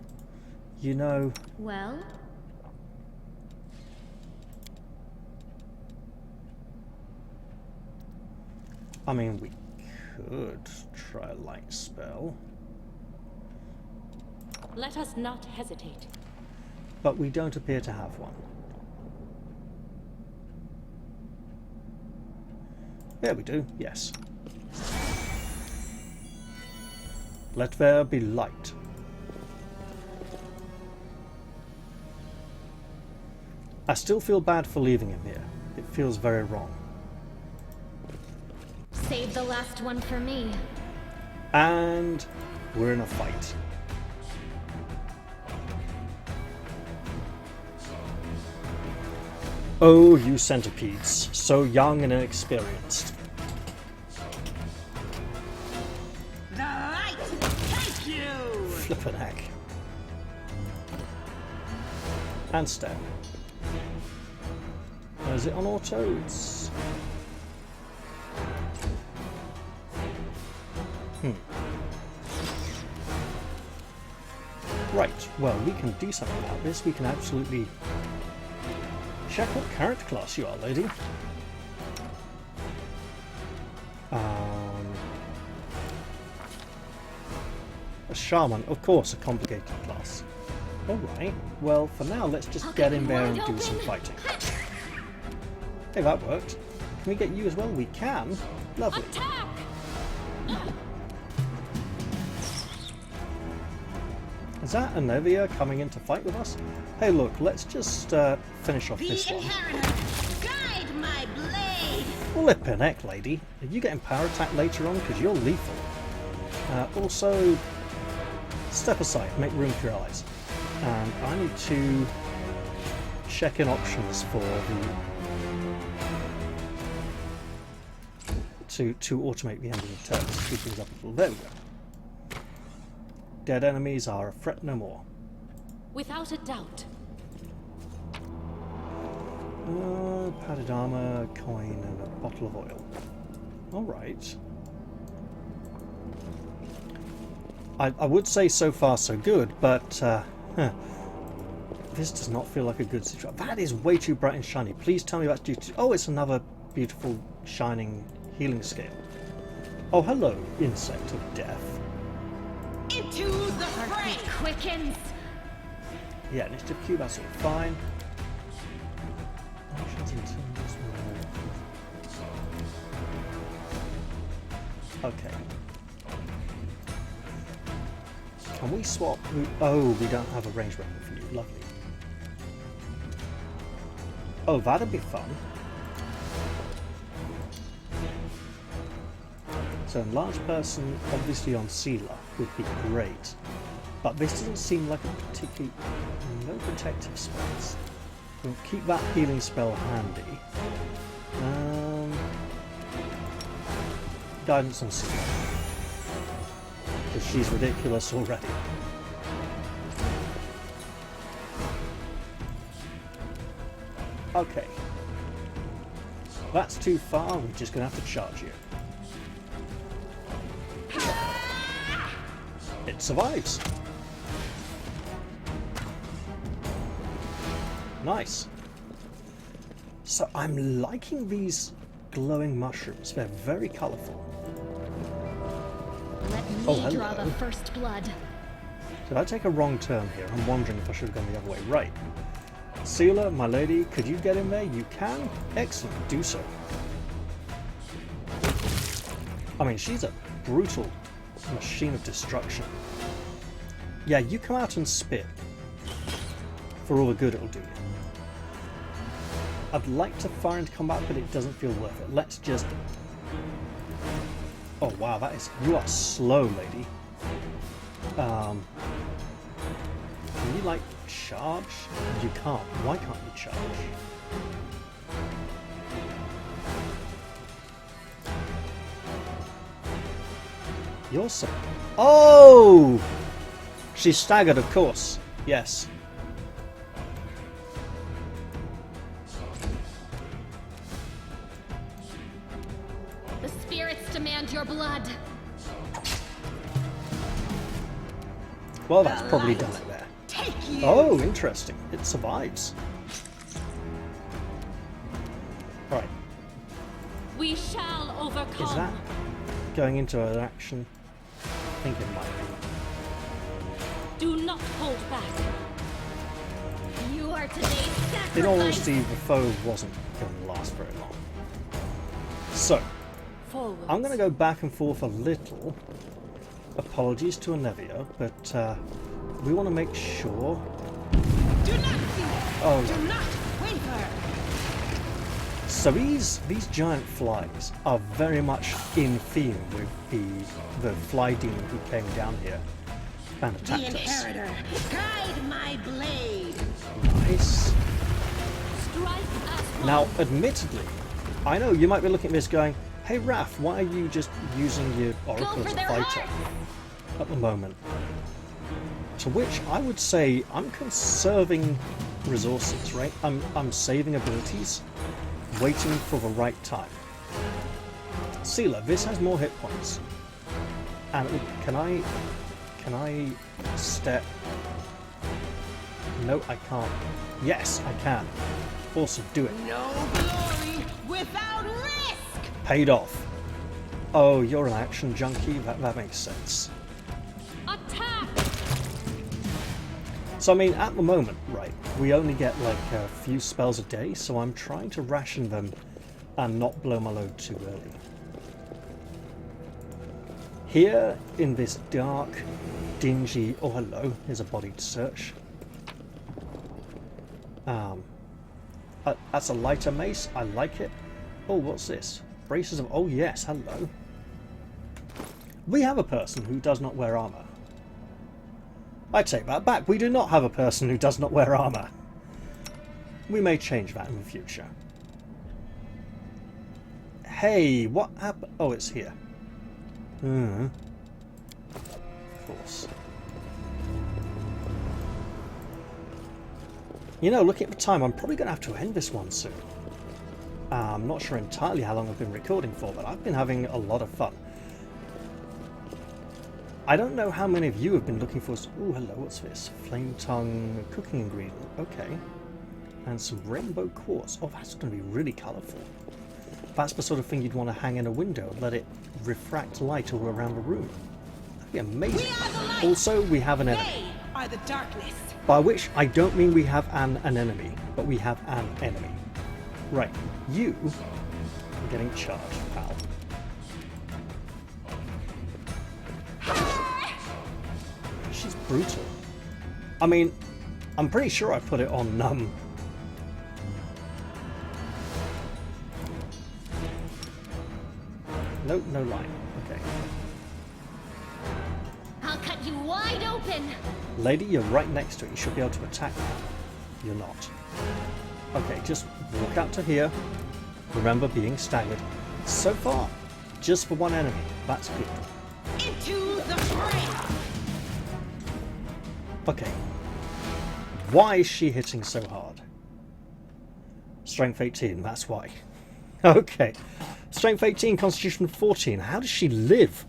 you know. Well? I mean, we could try a light spell. Let us not hesitate. But we don't appear to have one. There we do, yes. Let there be light. I still feel bad for leaving him here. It feels very wrong. Save the last one for me. And we're in a fight. Oh, you centipedes, so young and inexperienced. The light take you! Flippin' heck. And step. Is it on auto? It's... Right, well, we can do something about this. We can absolutely check what character class you are, lady. A shaman, of course, a complicated class. Alright, well, for now, let's just get in there and do some fighting. Hey, that worked. Can we get you as well? We can. Lovely. Attack! Is that Anevia coming in to fight with us? Hey, look, let's just finish off this one. Guide my blade! Flippin' heck, lady. Are you getting power attack later on? Because you're lethal. Also, step aside, make room for your allies. And I need to check in options for the... to automate the ending of turns. Speed things up a little. There we go. Dead enemies are a threat no more. Without a doubt. Padded armor, coin, and a bottle of oil. Alright. I would say so far so good, but this does not feel like a good situation. That is way too bright and shiny. Please tell me that's due to... Oh, it's another beautiful, shining healing scale. Oh, hello, insect of death. Into the fray! Quickens! Yeah, initiative Q, that's all fine. Okay. Can we swap? Oh, we don't have a ranged weapon for you. Lovely. Oh, that'd be fun. So enlarged person, obviously on Sealer, would be great. But this doesn't seem like a particularly... No protective spells. We'll keep that healing spell handy. Guidance on Sealer. Because she's ridiculous already. Okay. That's too far, we're just going to have to charge you. It survives. Nice. So I'm liking these glowing mushrooms. They're very colourful. Let me draw the first blood. Did I take a wrong turn here? I'm wondering if I should have gone the other way. Right. Sealer, my lady, could you get in there? You can? Excellent, do so. I mean, she's a brutal machine of destruction. Yeah, you come out and spit. For all the good it'll do you. I'd like to fire into combat, but it doesn't feel worth it. Let's just... Oh wow, that is... You are slow, lady. Can you, like, charge? You can't. Why can't you charge? You're so... Oh! She's staggered, of course. Yes. The spirits demand your blood. Well, that's probably done it there. Oh, interesting. It survives. Right. We shall overcome. Is that going into an action? I think it might be. Do not hold back. You are today's sacrifice. In all honesty, the foe wasn't going to last very long. So, Forwards. I'm going to go back and forth a little. Apologies to Anevia, but we want to make sure. Do not fear. Oh, Do not waver. so these giant flies are very much in theme with the fly demon who came down here and The attacked us. inheritor, guide my blade. Nice. Strike as one. Now, admittedly, I know you might be looking at this going, "Hey, Raph, why are you just using your oracle as a fighter at the moment?" To which I would say I'm conserving resources, right? I'm saving abilities, waiting for the right time. Sealer, this has more hit points. And can I step? No, I can't. Yes, I can. Awesome, do it. No glory without risk. Paid off. Oh, you're an action junkie? That makes sense. Attack! So I mean, at the moment, right, we only get like a few spells a day, so I'm trying to ration them and not blow my load too early. Here, in this dark, dingy... Oh, hello, here's a body to search. That's a lighter mace, I like it. Oh, what's this? Braces of... Oh yes, hello. We have a person who does not wear armour. I take that back. We do not have a person who does not wear armour. We may change that in the future. Hey, what happened? Oh, it's here. Of course. You know, looking at the time, I'm probably going to have to end this one soon. I'm not sure entirely how long I've been recording for, but I've been having a lot of fun. I don't know how many of you have been looking for... Oh, hello, what's this? Flame tongue cooking ingredient. Okay. And some rainbow quartz. Oh, that's going to be really colourful. That's the sort of thing you'd want to hang in a window and let it refract light all around the room. That'd be amazing. Also, we have an enemy. They are the darkness. By which I don't mean we have an enemy, but we have an enemy. Right, you are getting charged, pal. She's brutal. I mean, I'm pretty sure I put it on Nope, no line. Okay. I'll cut you wide open. Lady, you're right next to it. You should be able to attack now. You're not. Okay, just walk out to here. Remember being staggered. So far, just for one enemy. That's good. Into the fray. Okay. Why is she hitting so hard? Strength 18, that's why. Okay. Strength 18, Constitution 14. How does she live?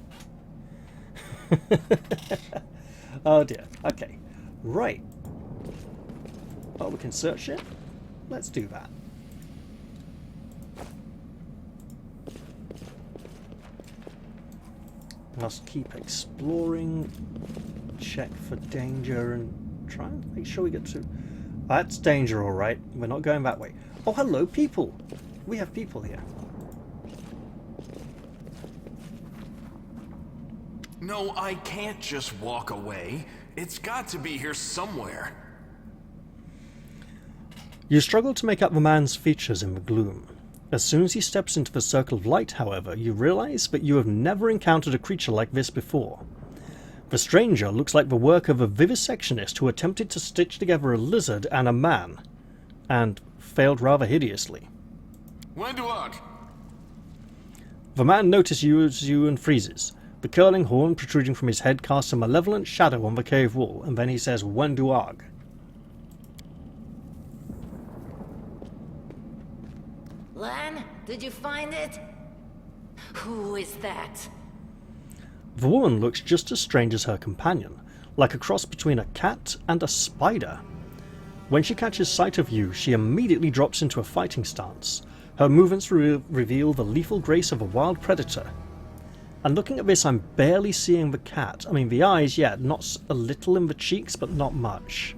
Oh dear. Okay. Right. Oh, we can search it? Let's do that. Must keep exploring. check for danger and try and make sure we get to... That's danger, alright. We're not going that way. Oh, hello, people! We have people here. No, I can't just walk away. It's got to be here somewhere. You struggle to make out the man's features in the gloom. As soon as he steps into the circle of light, however, you realize that you have never encountered a creature like this before. The stranger looks like the work of a vivisectionist who attempted to stitch together a lizard and a man, and failed rather hideously. Wenduag! The man notices you and freezes. The curling horn protruding from his head casts a malevolent shadow on the cave wall, and then he says, Wenduag. Lan, did you find it? Who is that? The woman looks just as strange as her companion, like a cross between a cat and a spider. When she catches sight of you, she immediately drops into a fighting stance. Her movements reveal the lethal grace of a wild predator. And looking at this, I'm barely seeing the cat. I mean, the eyes, yeah, not a little in the cheeks, but not much.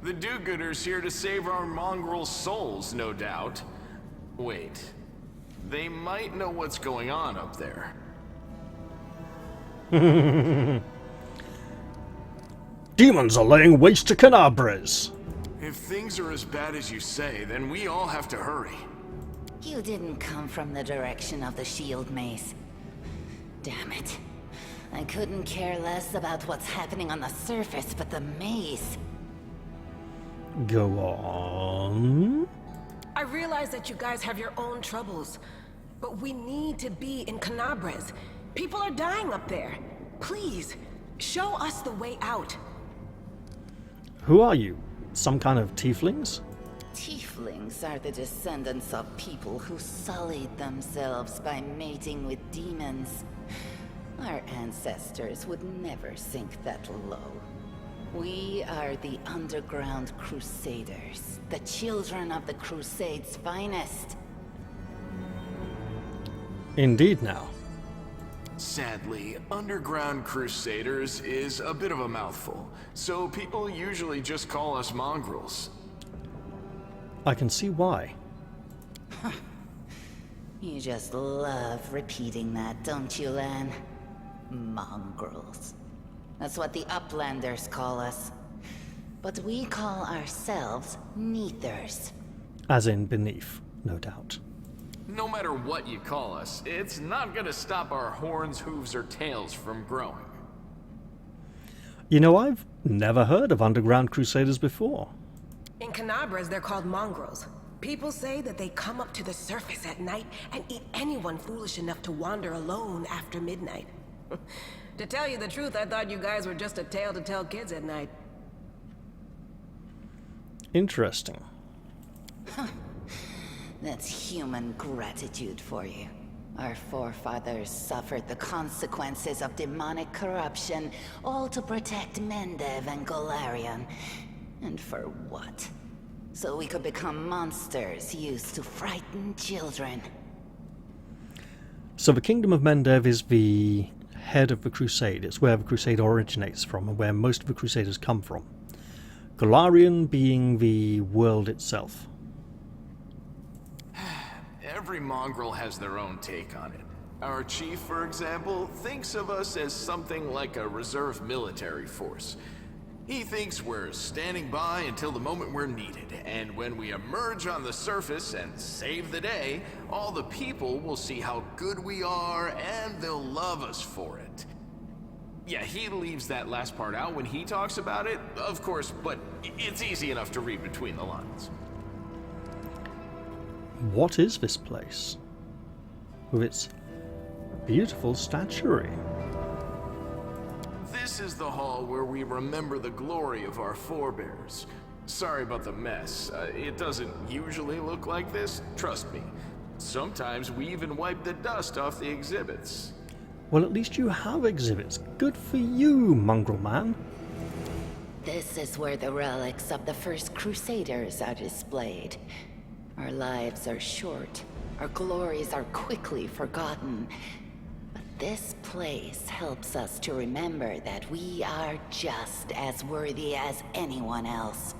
The do-gooders here to save our mongrel souls, no doubt. Wait, they might know what's going on up there. Demons are laying waste to Knabres. If things are as bad as you say, then we all have to hurry. You didn't come from the direction of the shield mace. Damn it. I couldn't care less about what's happening on the surface, but the maze. Go on. I realize that you guys have your own troubles, but we need to be in Knabres. People are dying up there. Please, show us the way out. Who are you? Some kind of tieflings? Tieflings are the descendants of people who sullied themselves by mating with demons. Our ancestors would never sink that low. We are the underground crusaders, the children of the Crusade's finest. Indeed now. Sadly, underground crusaders is a bit of a mouthful, so people usually just call us mongrels. I can see why. You just love repeating that, don't you, Lan? Mongrels. That's what the Uplanders call us. But we call ourselves Neathers. As in beneath, no doubt. No matter what you call us, it's not gonna stop our horns, hooves, or tails from growing. You know, I've never heard of underground crusaders before. In Knabres, they're called mongrels. People say that they come up to the surface at night and eat anyone foolish enough to wander alone after midnight. To tell you the truth, I thought you guys were just a tale to tell kids at night. Interesting. That's human gratitude for you. Our forefathers suffered the consequences of demonic corruption, all to protect Mendev and Golarion. And for what? So we could become monsters used to frighten children. So the Kingdom of Mendev is the head of the Crusade. It's where the Crusade originates from and where most of the Crusaders come from. Golarion being the world itself. Every mongrel has their own take on it. Our chief, for example, thinks of us as something like a reserve military force. He thinks we're standing by until the moment we're needed, and when we emerge on the surface and save the day, all the people will see how good we are, and they'll love us for it. Yeah, he leaves that last part out when he talks about it, of course, but it's easy enough to read between the lines. What is this place? With its beautiful statuary. This is the hall where we remember the glory of our forebears. Sorry about the mess. It doesn't usually look like this, trust me. Sometimes we even wipe the dust off the exhibits. Well, at least you have exhibits. Good for you, mongrel man. This is where the relics of the first Crusaders are displayed. Our lives are short. Our glories are quickly forgotten. But This place helps us to remember that we are just as worthy as anyone else,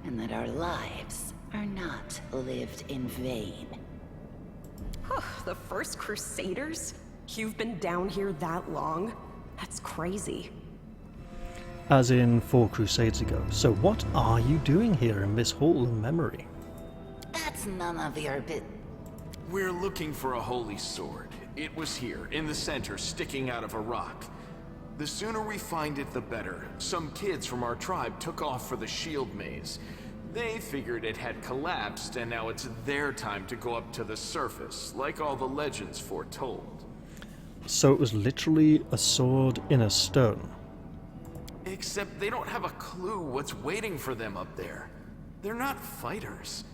and that our lives are not lived in vain. The first crusaders? You've been down here that long? That's crazy. As in 4 crusades ago. So what are you doing here in this hall of memory? That's none of your bit. We're looking for a holy sword. It was here, in the center, sticking out of a rock. The sooner we find it, the better. Some kids from our tribe took off for the shield maze. They figured it had collapsed, and now it's their time to go up to the surface, like all the legends foretold. So it was literally a sword in a stone. Except they don't have a clue what's waiting for them up there. They're not fighters.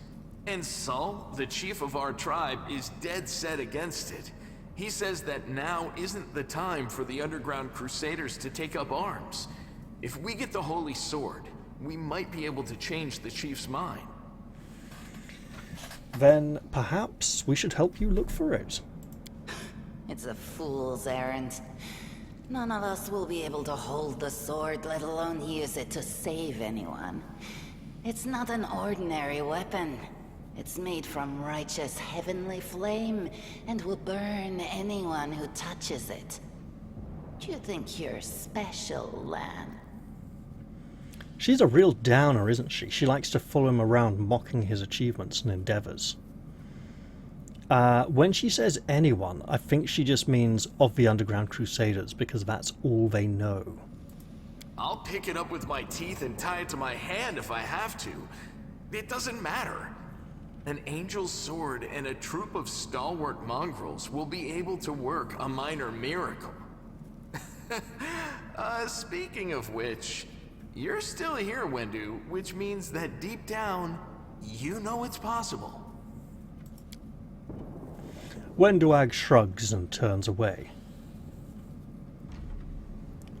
And Saul, the chief of our tribe, is dead set against it. He says that now isn't the time for the underground crusaders to take up arms. If we get the holy sword, we might be able to change the chief's mind. Then perhaps we should help you look for it. It's a fool's errand. None of us will be able to hold the sword, let alone use it to save anyone. It's not an ordinary weapon. It's made from righteous heavenly flame and will burn anyone who touches it. Do you think you're special, Lan? She's a real downer, isn't she? She likes to follow him around mocking his achievements and endeavours. When she says anyone, I think she just means of the underground crusaders, because that's all they know. I'll pick it up with my teeth and tie it to my hand if I have to. It doesn't matter. An angel's sword and a troop of stalwart mongrels will be able to work a minor miracle. Speaking of which, you're still here, Wendu, which means that deep down, you know it's possible. Wenduag shrugs and turns away.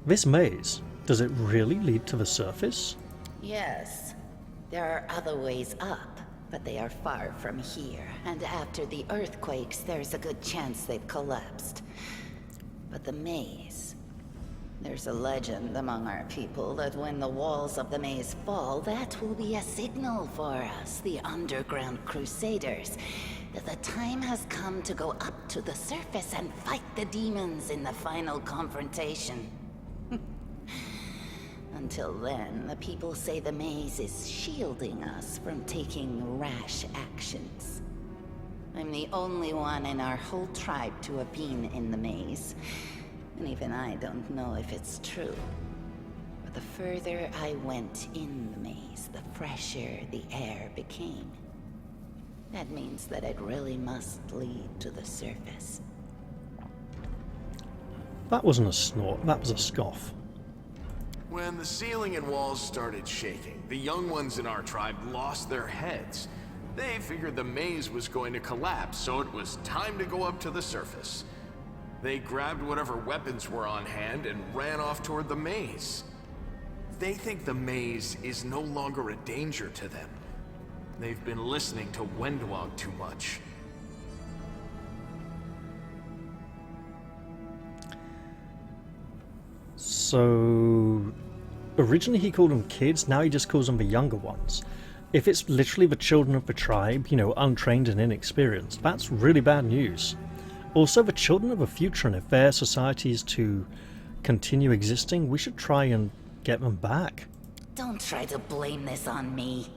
This maze, does it really lead to the surface? Yes. There are other ways up, but they are far from here. And after the earthquakes, there's a good chance they've collapsed. But the maze... There's a legend among our people that when the walls of the maze fall, that will be a signal for us, the underground crusaders, that the time has come to go up to the surface and fight the demons in the final confrontation. Until then, the people say the maze is shielding us from taking rash actions. I'm the only one in our whole tribe to have been in the maze. And even I don't know if it's true. But the further I went in the maze, the fresher the air became. That means that it really must lead to the surface. That wasn't a snort, that was a scoff. When the ceiling and walls started shaking, the young ones in our tribe lost their heads. They figured the maze was going to collapse, so it was time to go up to the surface. They grabbed whatever weapons were on hand and ran off toward the maze. They think the maze is no longer a danger to them. They've been listening to Wenduag too much. So... originally he called them kids, now he just calls them the younger ones. If it's literally the children of the tribe, you know, untrained and inexperienced, that's really bad news. Also, the children of the future, and if their society is to continue existing, we should try and get them back. Don't try to blame this on me.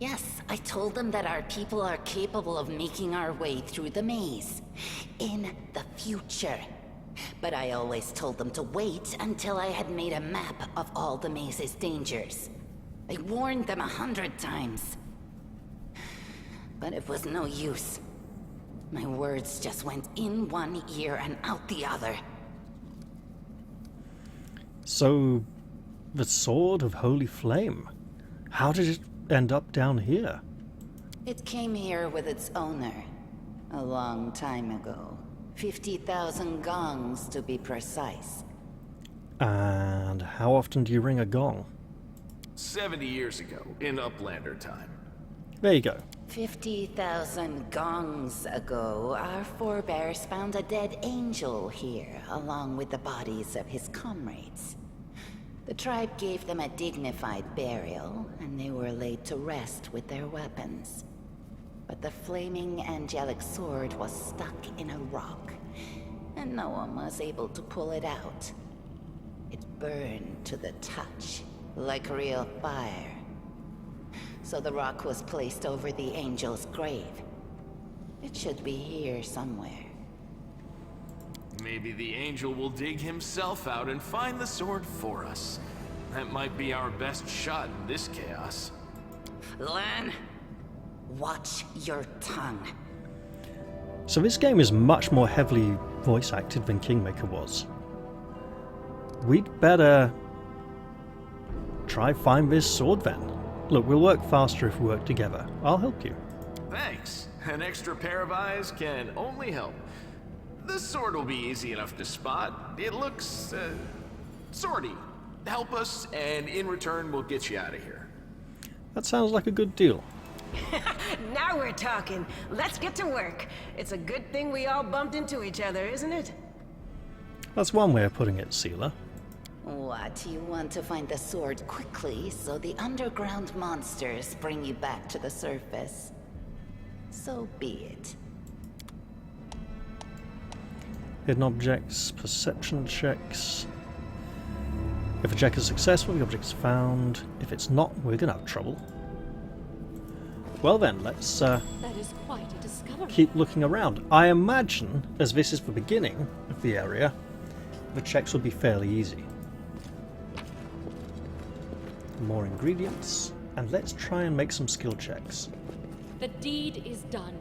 Yes, I told them that our people are capable of making our way through the maze. In the future. But I always told them to wait until I had made a map of all the maze's dangers. I warned them 100 times. But it was no use. My words just went in one ear and out the other. So, the Sword of Holy Flame, how did it end up down here? It came here with its owner, a long time ago. 50,000 gongs to be precise. And how often do you ring a gong? 70 years ago, in Uplander time. There you go. 50,000 gongs ago, our forebears found a dead angel here, along with the bodies of his comrades. The tribe gave them a dignified burial, and they were laid to rest with their weapons. But the flaming angelic sword was stuck in a rock, and no one was able to pull it out. It burned to the touch, like real fire. So the rock was placed over the angel's grave. It should be here somewhere. Maybe the angel will dig himself out and find the sword for us. That might be our best shot in this chaos. Lan, watch your tongue. So this game is much more heavily voice acted than Kingmaker was. We'd better try find this sword then. Look, we'll work faster if we work together. I'll help you. Thanks. An extra pair of eyes can only help. The sword will be easy enough to spot. It looks, swordy. Help us, and in return, we'll get you out of here. That sounds like a good deal. Now we're talking. Let's get to work. It's a good thing we all bumped into each other, isn't it? That's one way of putting it, Sealer. What, you want to find the sword quickly so the underground monsters bring you back to the surface? So be it. Hidden objects, perception checks. If a check is successful, the object is found. If it's not, we're gonna have trouble. Well then, let's That is quite a discovery. keep looking around. I imagine, as this is the beginning of the area, the checks will be fairly easy. More ingredients, and let's try and make some skill checks. The deed is done.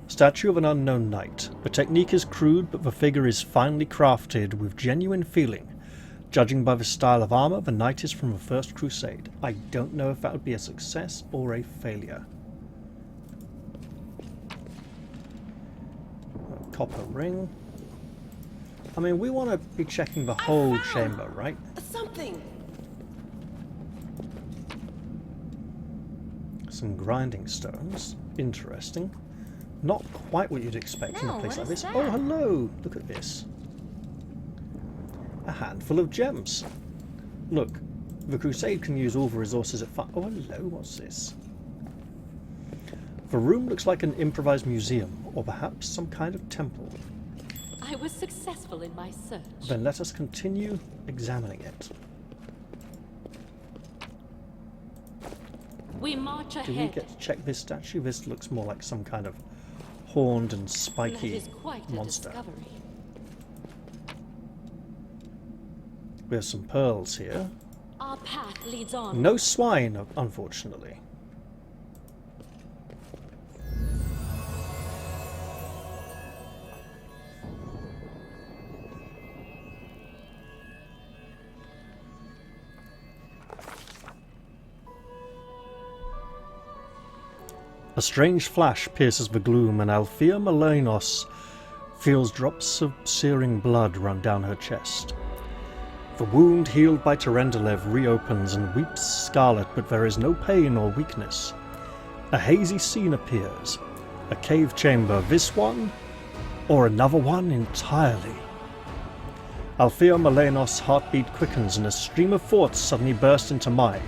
Statue of an unknown knight. The technique is crude, but the figure is finely crafted with genuine feeling. Judging by the style of armor, the knight is from the First Crusade. I don't know if that would be a success or a failure. A copper ring. I mean, we want to be checking the whole chamber, right? Something. Some grinding stones. Interesting. Not quite what you'd expect in a place like this. Oh, hello! Look at this. A handful of gems. Look, the Crusade can use all the resources at oh, hello, what's this? The room looks like an improvised museum, or perhaps some kind of temple. I was successful in my search. Then let us continue examining it. We march ahead. Do we get to check this statue? This looks more like some kind of horned and spiky That is quite a monster. discovery. We have some pearls here. Our path leads on. No swine, unfortunately. A strange flash pierces the gloom, and Althea Melenos feels drops of searing blood run down her chest. The wound healed by Tyrendelev reopens and weeps scarlet, but there is no pain or weakness. A hazy scene appears. A cave chamber, this one, or another one entirely. Althea Melenos' heartbeat quickens and a stream of thoughts suddenly burst into mind.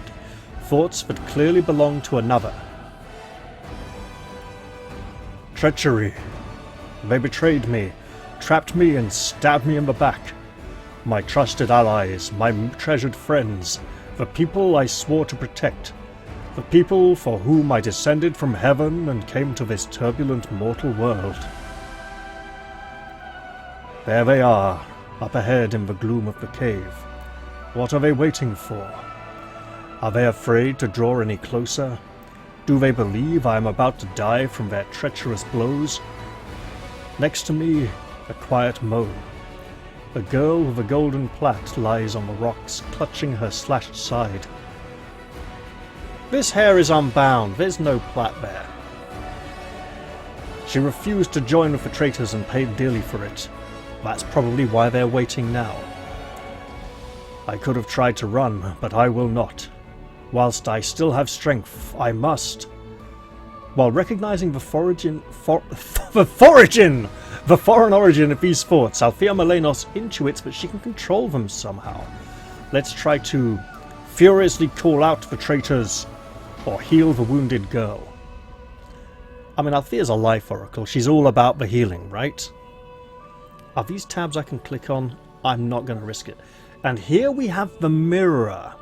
Thoughts that clearly belong to another. Treachery. They betrayed me, trapped me and stabbed me in the back. My trusted allies, my treasured friends, the people I swore to protect, the people for whom I descended from heaven and came to this turbulent mortal world. There they are, up ahead in the gloom of the cave. What are they waiting for? Are they afraid to draw any closer? Do they believe I am about to die from their treacherous blows? Next to me, a quiet moan. A girl with a golden plait lies on the rocks, clutching her slashed side. This hair is unbound, there's no plait there. She refused to join with the traitors and paid dearly for it. That's probably why they're waiting now. I could have tried to run, but I will not. Whilst I still have strength, I must. While recognizing the foreign origin of these thoughts, Althea Malenos intuits that she can control them somehow. Let's try to furiously call out the traitors, or heal the wounded girl. I mean, Althea's a life oracle. She's all about the healing, right? Are these tabs I can click on? I'm not going to risk it. And here we have the mirror.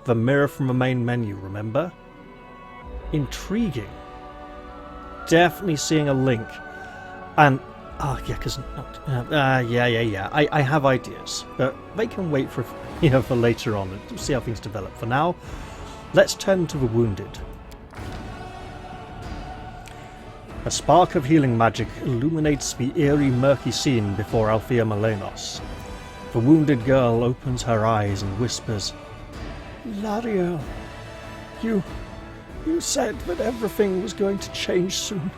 The mirror from the main menu, remember? Intriguing. Definitely seeing a link. And, yeah, because, yeah. I have ideas. But they can wait for, for later on and see how things develop. For now, let's turn to the wounded. A spark of healing magic illuminates the eerie, murky scene before Althea Malenos. The wounded girl opens her eyes and whispers, "Lariel, you said that everything was going to change soon.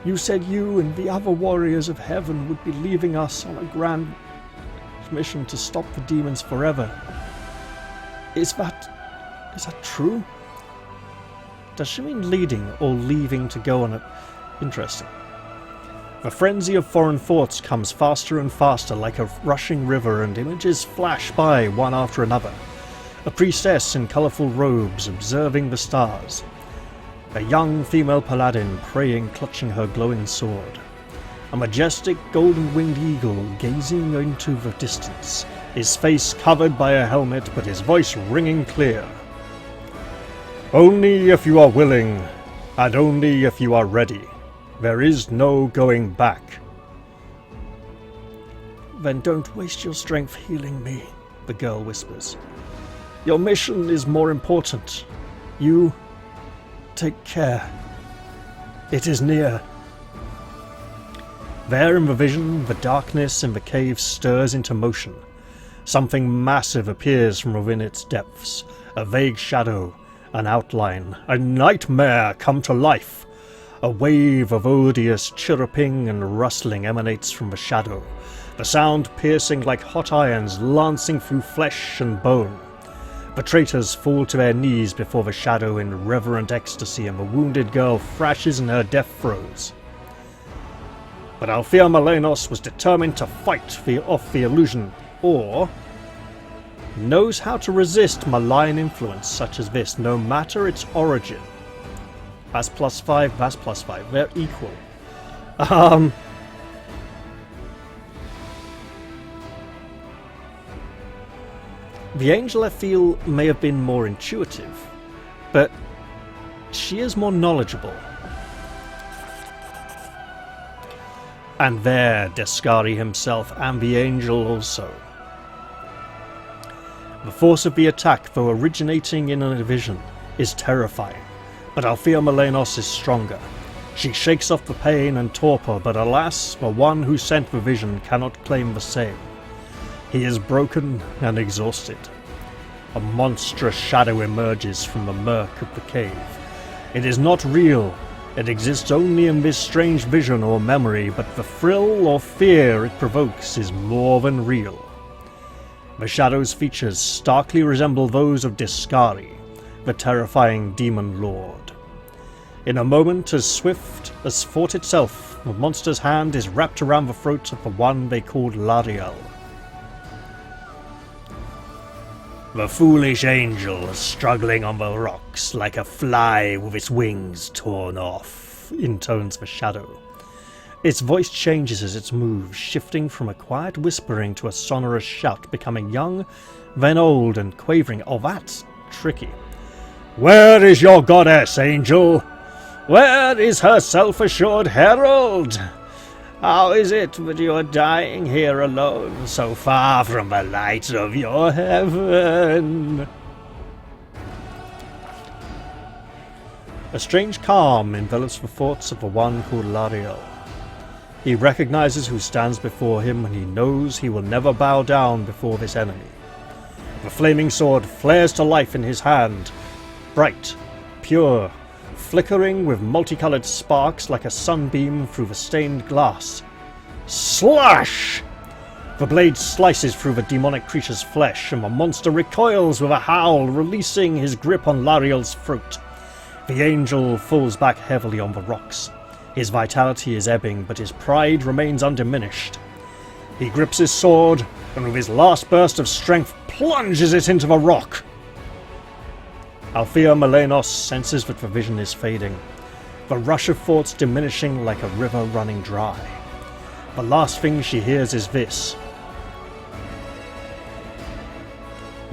You said you and the other warriors of heaven would be leaving us on a grand mission to stop the demons forever. Is that true? Does she mean leading or leaving to go on a... Interesting. The frenzy of foreign thoughts comes faster and faster like a rushing river, and images flash by one after another. A priestess in colourful robes observing the stars. A young female paladin praying, clutching her glowing sword. A majestic golden-winged eagle gazing into the distance, his face covered by a helmet but his voice ringing clear. Only if you are willing, and only if you are ready. There is no going back. Then don't waste your strength healing me, the girl whispers. Your mission is more important. You take care. It is near. There in the vision, the darkness in the cave stirs into motion. Something massive appears from within its depths. A vague shadow, an outline, a nightmare come to life. A wave of odious chirruping and rustling emanates from the shadow, the sound piercing like hot irons lancing through flesh and bone. The traitors fall to their knees before the shadow in reverent ecstasy, and the wounded girl thrashes in her death throes. But Althea Malenos was determined to fight off the illusion, or knows how to resist malign influence such as this, no matter its origin. That's +5, that's +5. They're equal. The angel, I feel, may have been more intuitive, but she is more knowledgeable. And there, Descari himself and the angel also. The force of the attack, though originating in a vision, is terrifying. But Althea Malenos is stronger. She shakes off the pain and torpor, but alas, the one who sent the vision cannot claim the same. He is broken and exhausted. A monstrous shadow emerges from the murk of the cave. It is not real. It exists only in this strange vision or memory, but the thrill or fear it provokes is more than real. The shadow's features starkly resemble those of Descari, the terrifying demon lord. In a moment as swift as thought itself, the monster's hand is wrapped around the throat of the one they called Lariel. The foolish angel struggling on the rocks like a fly with its wings torn off, intones the shadow. Its voice changes as it moves, shifting from a quiet whispering to a sonorous shout, becoming young, then old and quavering. Oh, that's tricky. Where is your goddess, angel? Where is her self-assured herald? How is it that you are dying here alone, so far from the light of your heaven? A strange calm envelops the thoughts of the one called Lariel. He recognizes who stands before him, and he knows he will never bow down before this enemy. The flaming sword flares to life in his hand, bright, pure, flickering with multicolored sparks like a sunbeam through the stained glass. Slash! The blade slices through the demonic creature's flesh, and the monster recoils with a howl, releasing his grip on Lariel's throat. The angel falls back heavily on the rocks. His vitality is ebbing, but his pride remains undiminished. He grips his sword, and with his last burst of strength plunges it into the rock. Althea Melenos senses that the vision is fading, the rush of thoughts diminishing like a river running dry. The last thing she hears is this.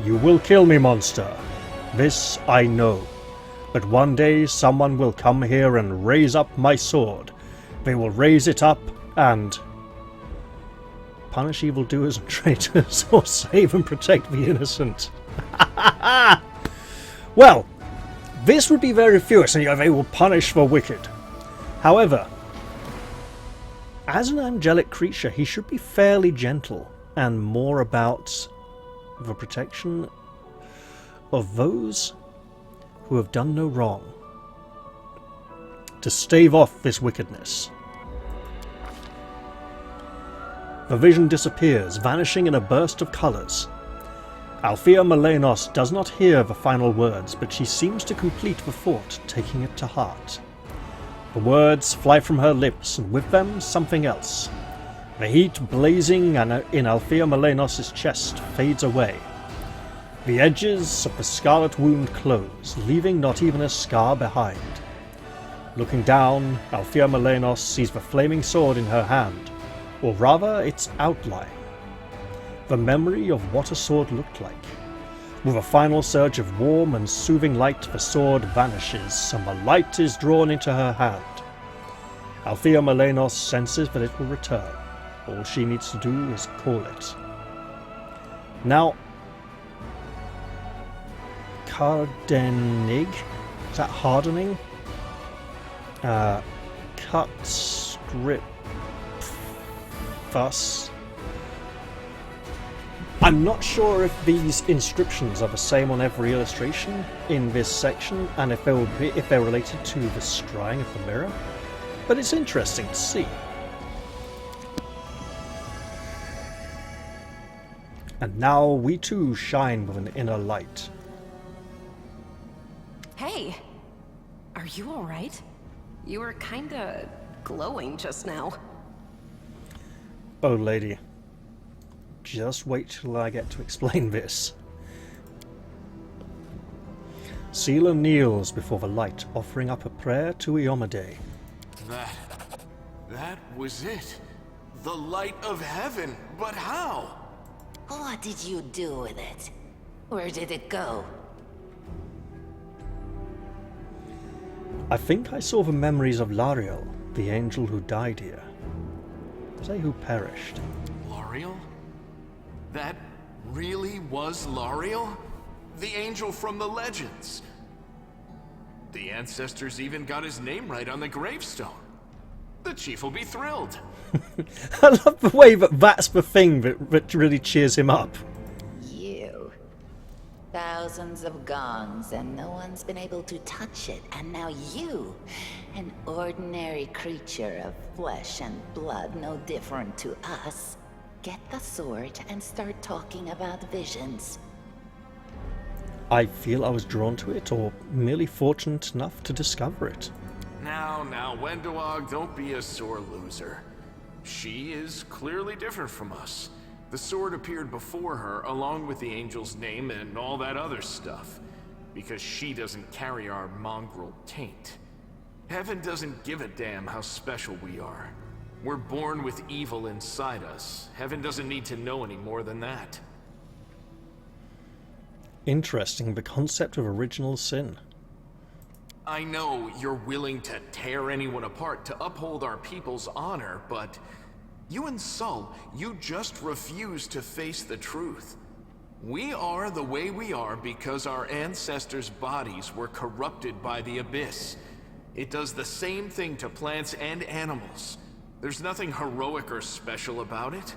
You will kill me, monster. This I know. But one day someone will come here and raise up my sword. They will raise it up and punish evildoers and traitors, or save and protect the innocent. Well, this would be very fierce, and they will punish the wicked. However, as an angelic creature, he should be fairly gentle and more about the protection of those who have done no wrong, to stave off this wickedness. The vision disappears, vanishing in a burst of colours. Althea Melenos does not hear the final words, but she seems to complete the thought, taking it to heart. The words fly from her lips, and with them something else. The heat blazing in Althea Melenos' chest fades away. The edges of the scarlet wound close, leaving not even a scar behind. Looking down, Althea Melenos sees the flaming sword in her hand, or rather its outline. The memory of what a sword looked like. With a final surge of warm and soothing light, the sword vanishes, and the light is drawn into her hand. Althea Melenos senses that it will return. All she needs to do is call it. Now, Cardenig, is that hardening? Cut, strip, fuss. I'm not sure if these inscriptions are the same on every illustration in this section, and if they're related to the scrying of the mirror, but it's interesting to see. And now we too shine with an inner light. Hey! Are you alright? You were kinda glowing just now. Oh, lady. Just wait till I get to explain this. Seela kneels before the light, offering up a prayer to Iomade. That was it. The light of heaven. But how? What did you do with it? Where did it go? I think I saw the memories of Lariel, the angel who died here. Say who perished. Lariel? That really was Lariel? The angel from the legends. The ancestors even got his name right on the gravestone. The chief will be thrilled. I love the way that that's the thing that really cheers him up. You. Thousands of gongs and no one's been able to touch it. And now you, an ordinary creature of flesh and blood, no different to us, get the sword and start talking about visions. I feel I was drawn to it, or merely fortunate enough to discover it. Now, Wendoag, don't be a sore loser. She is clearly different from us. The sword appeared before her, along with the angel's name and all that other stuff. Because she doesn't carry our mongrel taint. Heaven doesn't give a damn how special we are. We're born with evil inside us. Heaven doesn't need to know any more than that. Interesting, the concept of original sin. I know you're willing to tear anyone apart to uphold our people's honor, but you and Sol, you just refuse to face the truth. We are the way we are because our ancestors' bodies were corrupted by the Abyss. It does the same thing to plants and animals. There's nothing heroic or special about it.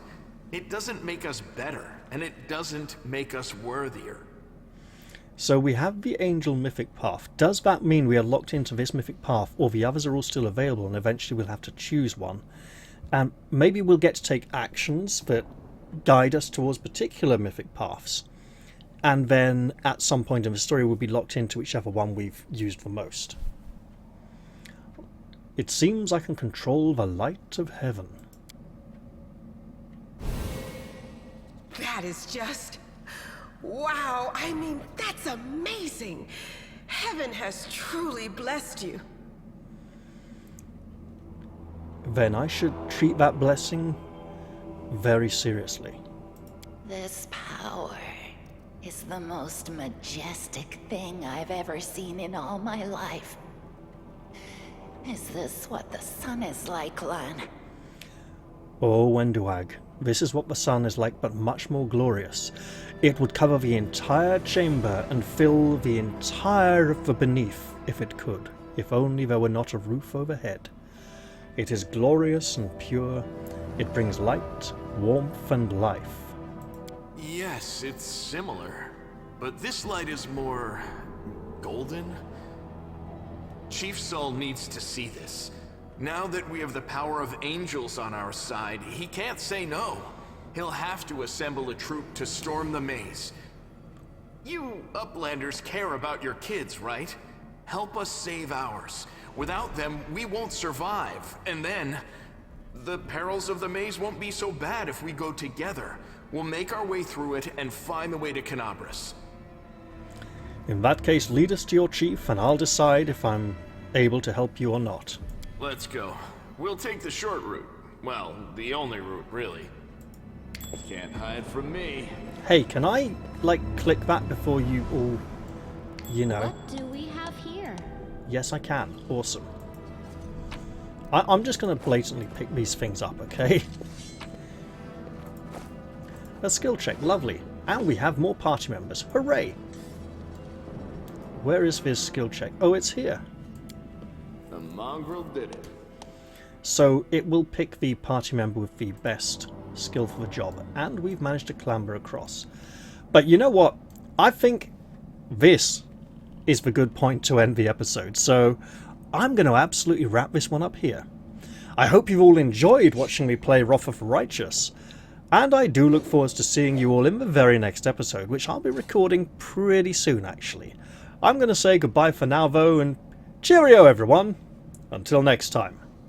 It doesn't make us better, and it doesn't make us worthier. So we have the Angel Mythic Path. Does that mean we are locked into this Mythic Path, or the others are all still available and eventually we'll have to choose one? And maybe we'll get to take actions that guide us towards particular mythic paths, and then at some point in the story we'll be locked into whichever one we've used the most. It seems I can control the light of heaven. That is just... wow! I mean, that's amazing! Heaven has truly blessed you. Then I should treat that blessing very seriously. This power is the most majestic thing I've ever seen in all my life. Is this what the sun is like, Lan? Oh, Wenduag, this is what the sun is like, but much more glorious. It would cover the entire chamber and fill the entire of the beneath, if it could, if only there were not a roof overhead. It is glorious and pure. It brings light, warmth, and life. Yes, it's similar. But this light is more... golden? Chief Sol needs to see this. Now that we have the power of angels on our side, he can't say no. He'll have to assemble a troop to storm the maze. You Uplanders care about your kids, right? Help us save ours. Without them, we won't survive. And then, the perils of the maze won't be so bad if we go together. We'll make our way through it and find the way to Knabres. In that case, lead us to your chief, and I'll decide if I'm able to help you or not. Let's go. We'll take the short route. Well, the only route, really. Can't hide from me. Hey, can I, like, click that before you all, you know? What do we have here? Yes, I can. Awesome. I'm just going to blatantly pick these things up, okay? A skill check. Lovely. And we have more party members. Hooray! Where is this skill check? Oh, it's here. The mongrel did it. So it will pick the party member with the best skill for the job, and we've managed to clamber across. But you know what? I think this is the good point to end the episode, so I'm going to absolutely wrap this one up here. I hope you've all enjoyed watching me play Wrath of the Righteous, and I do look forward to seeing you all in the very next episode, which I'll be recording pretty soon, actually. I'm going to say goodbye for now, though, and cheerio, everyone! Until next time.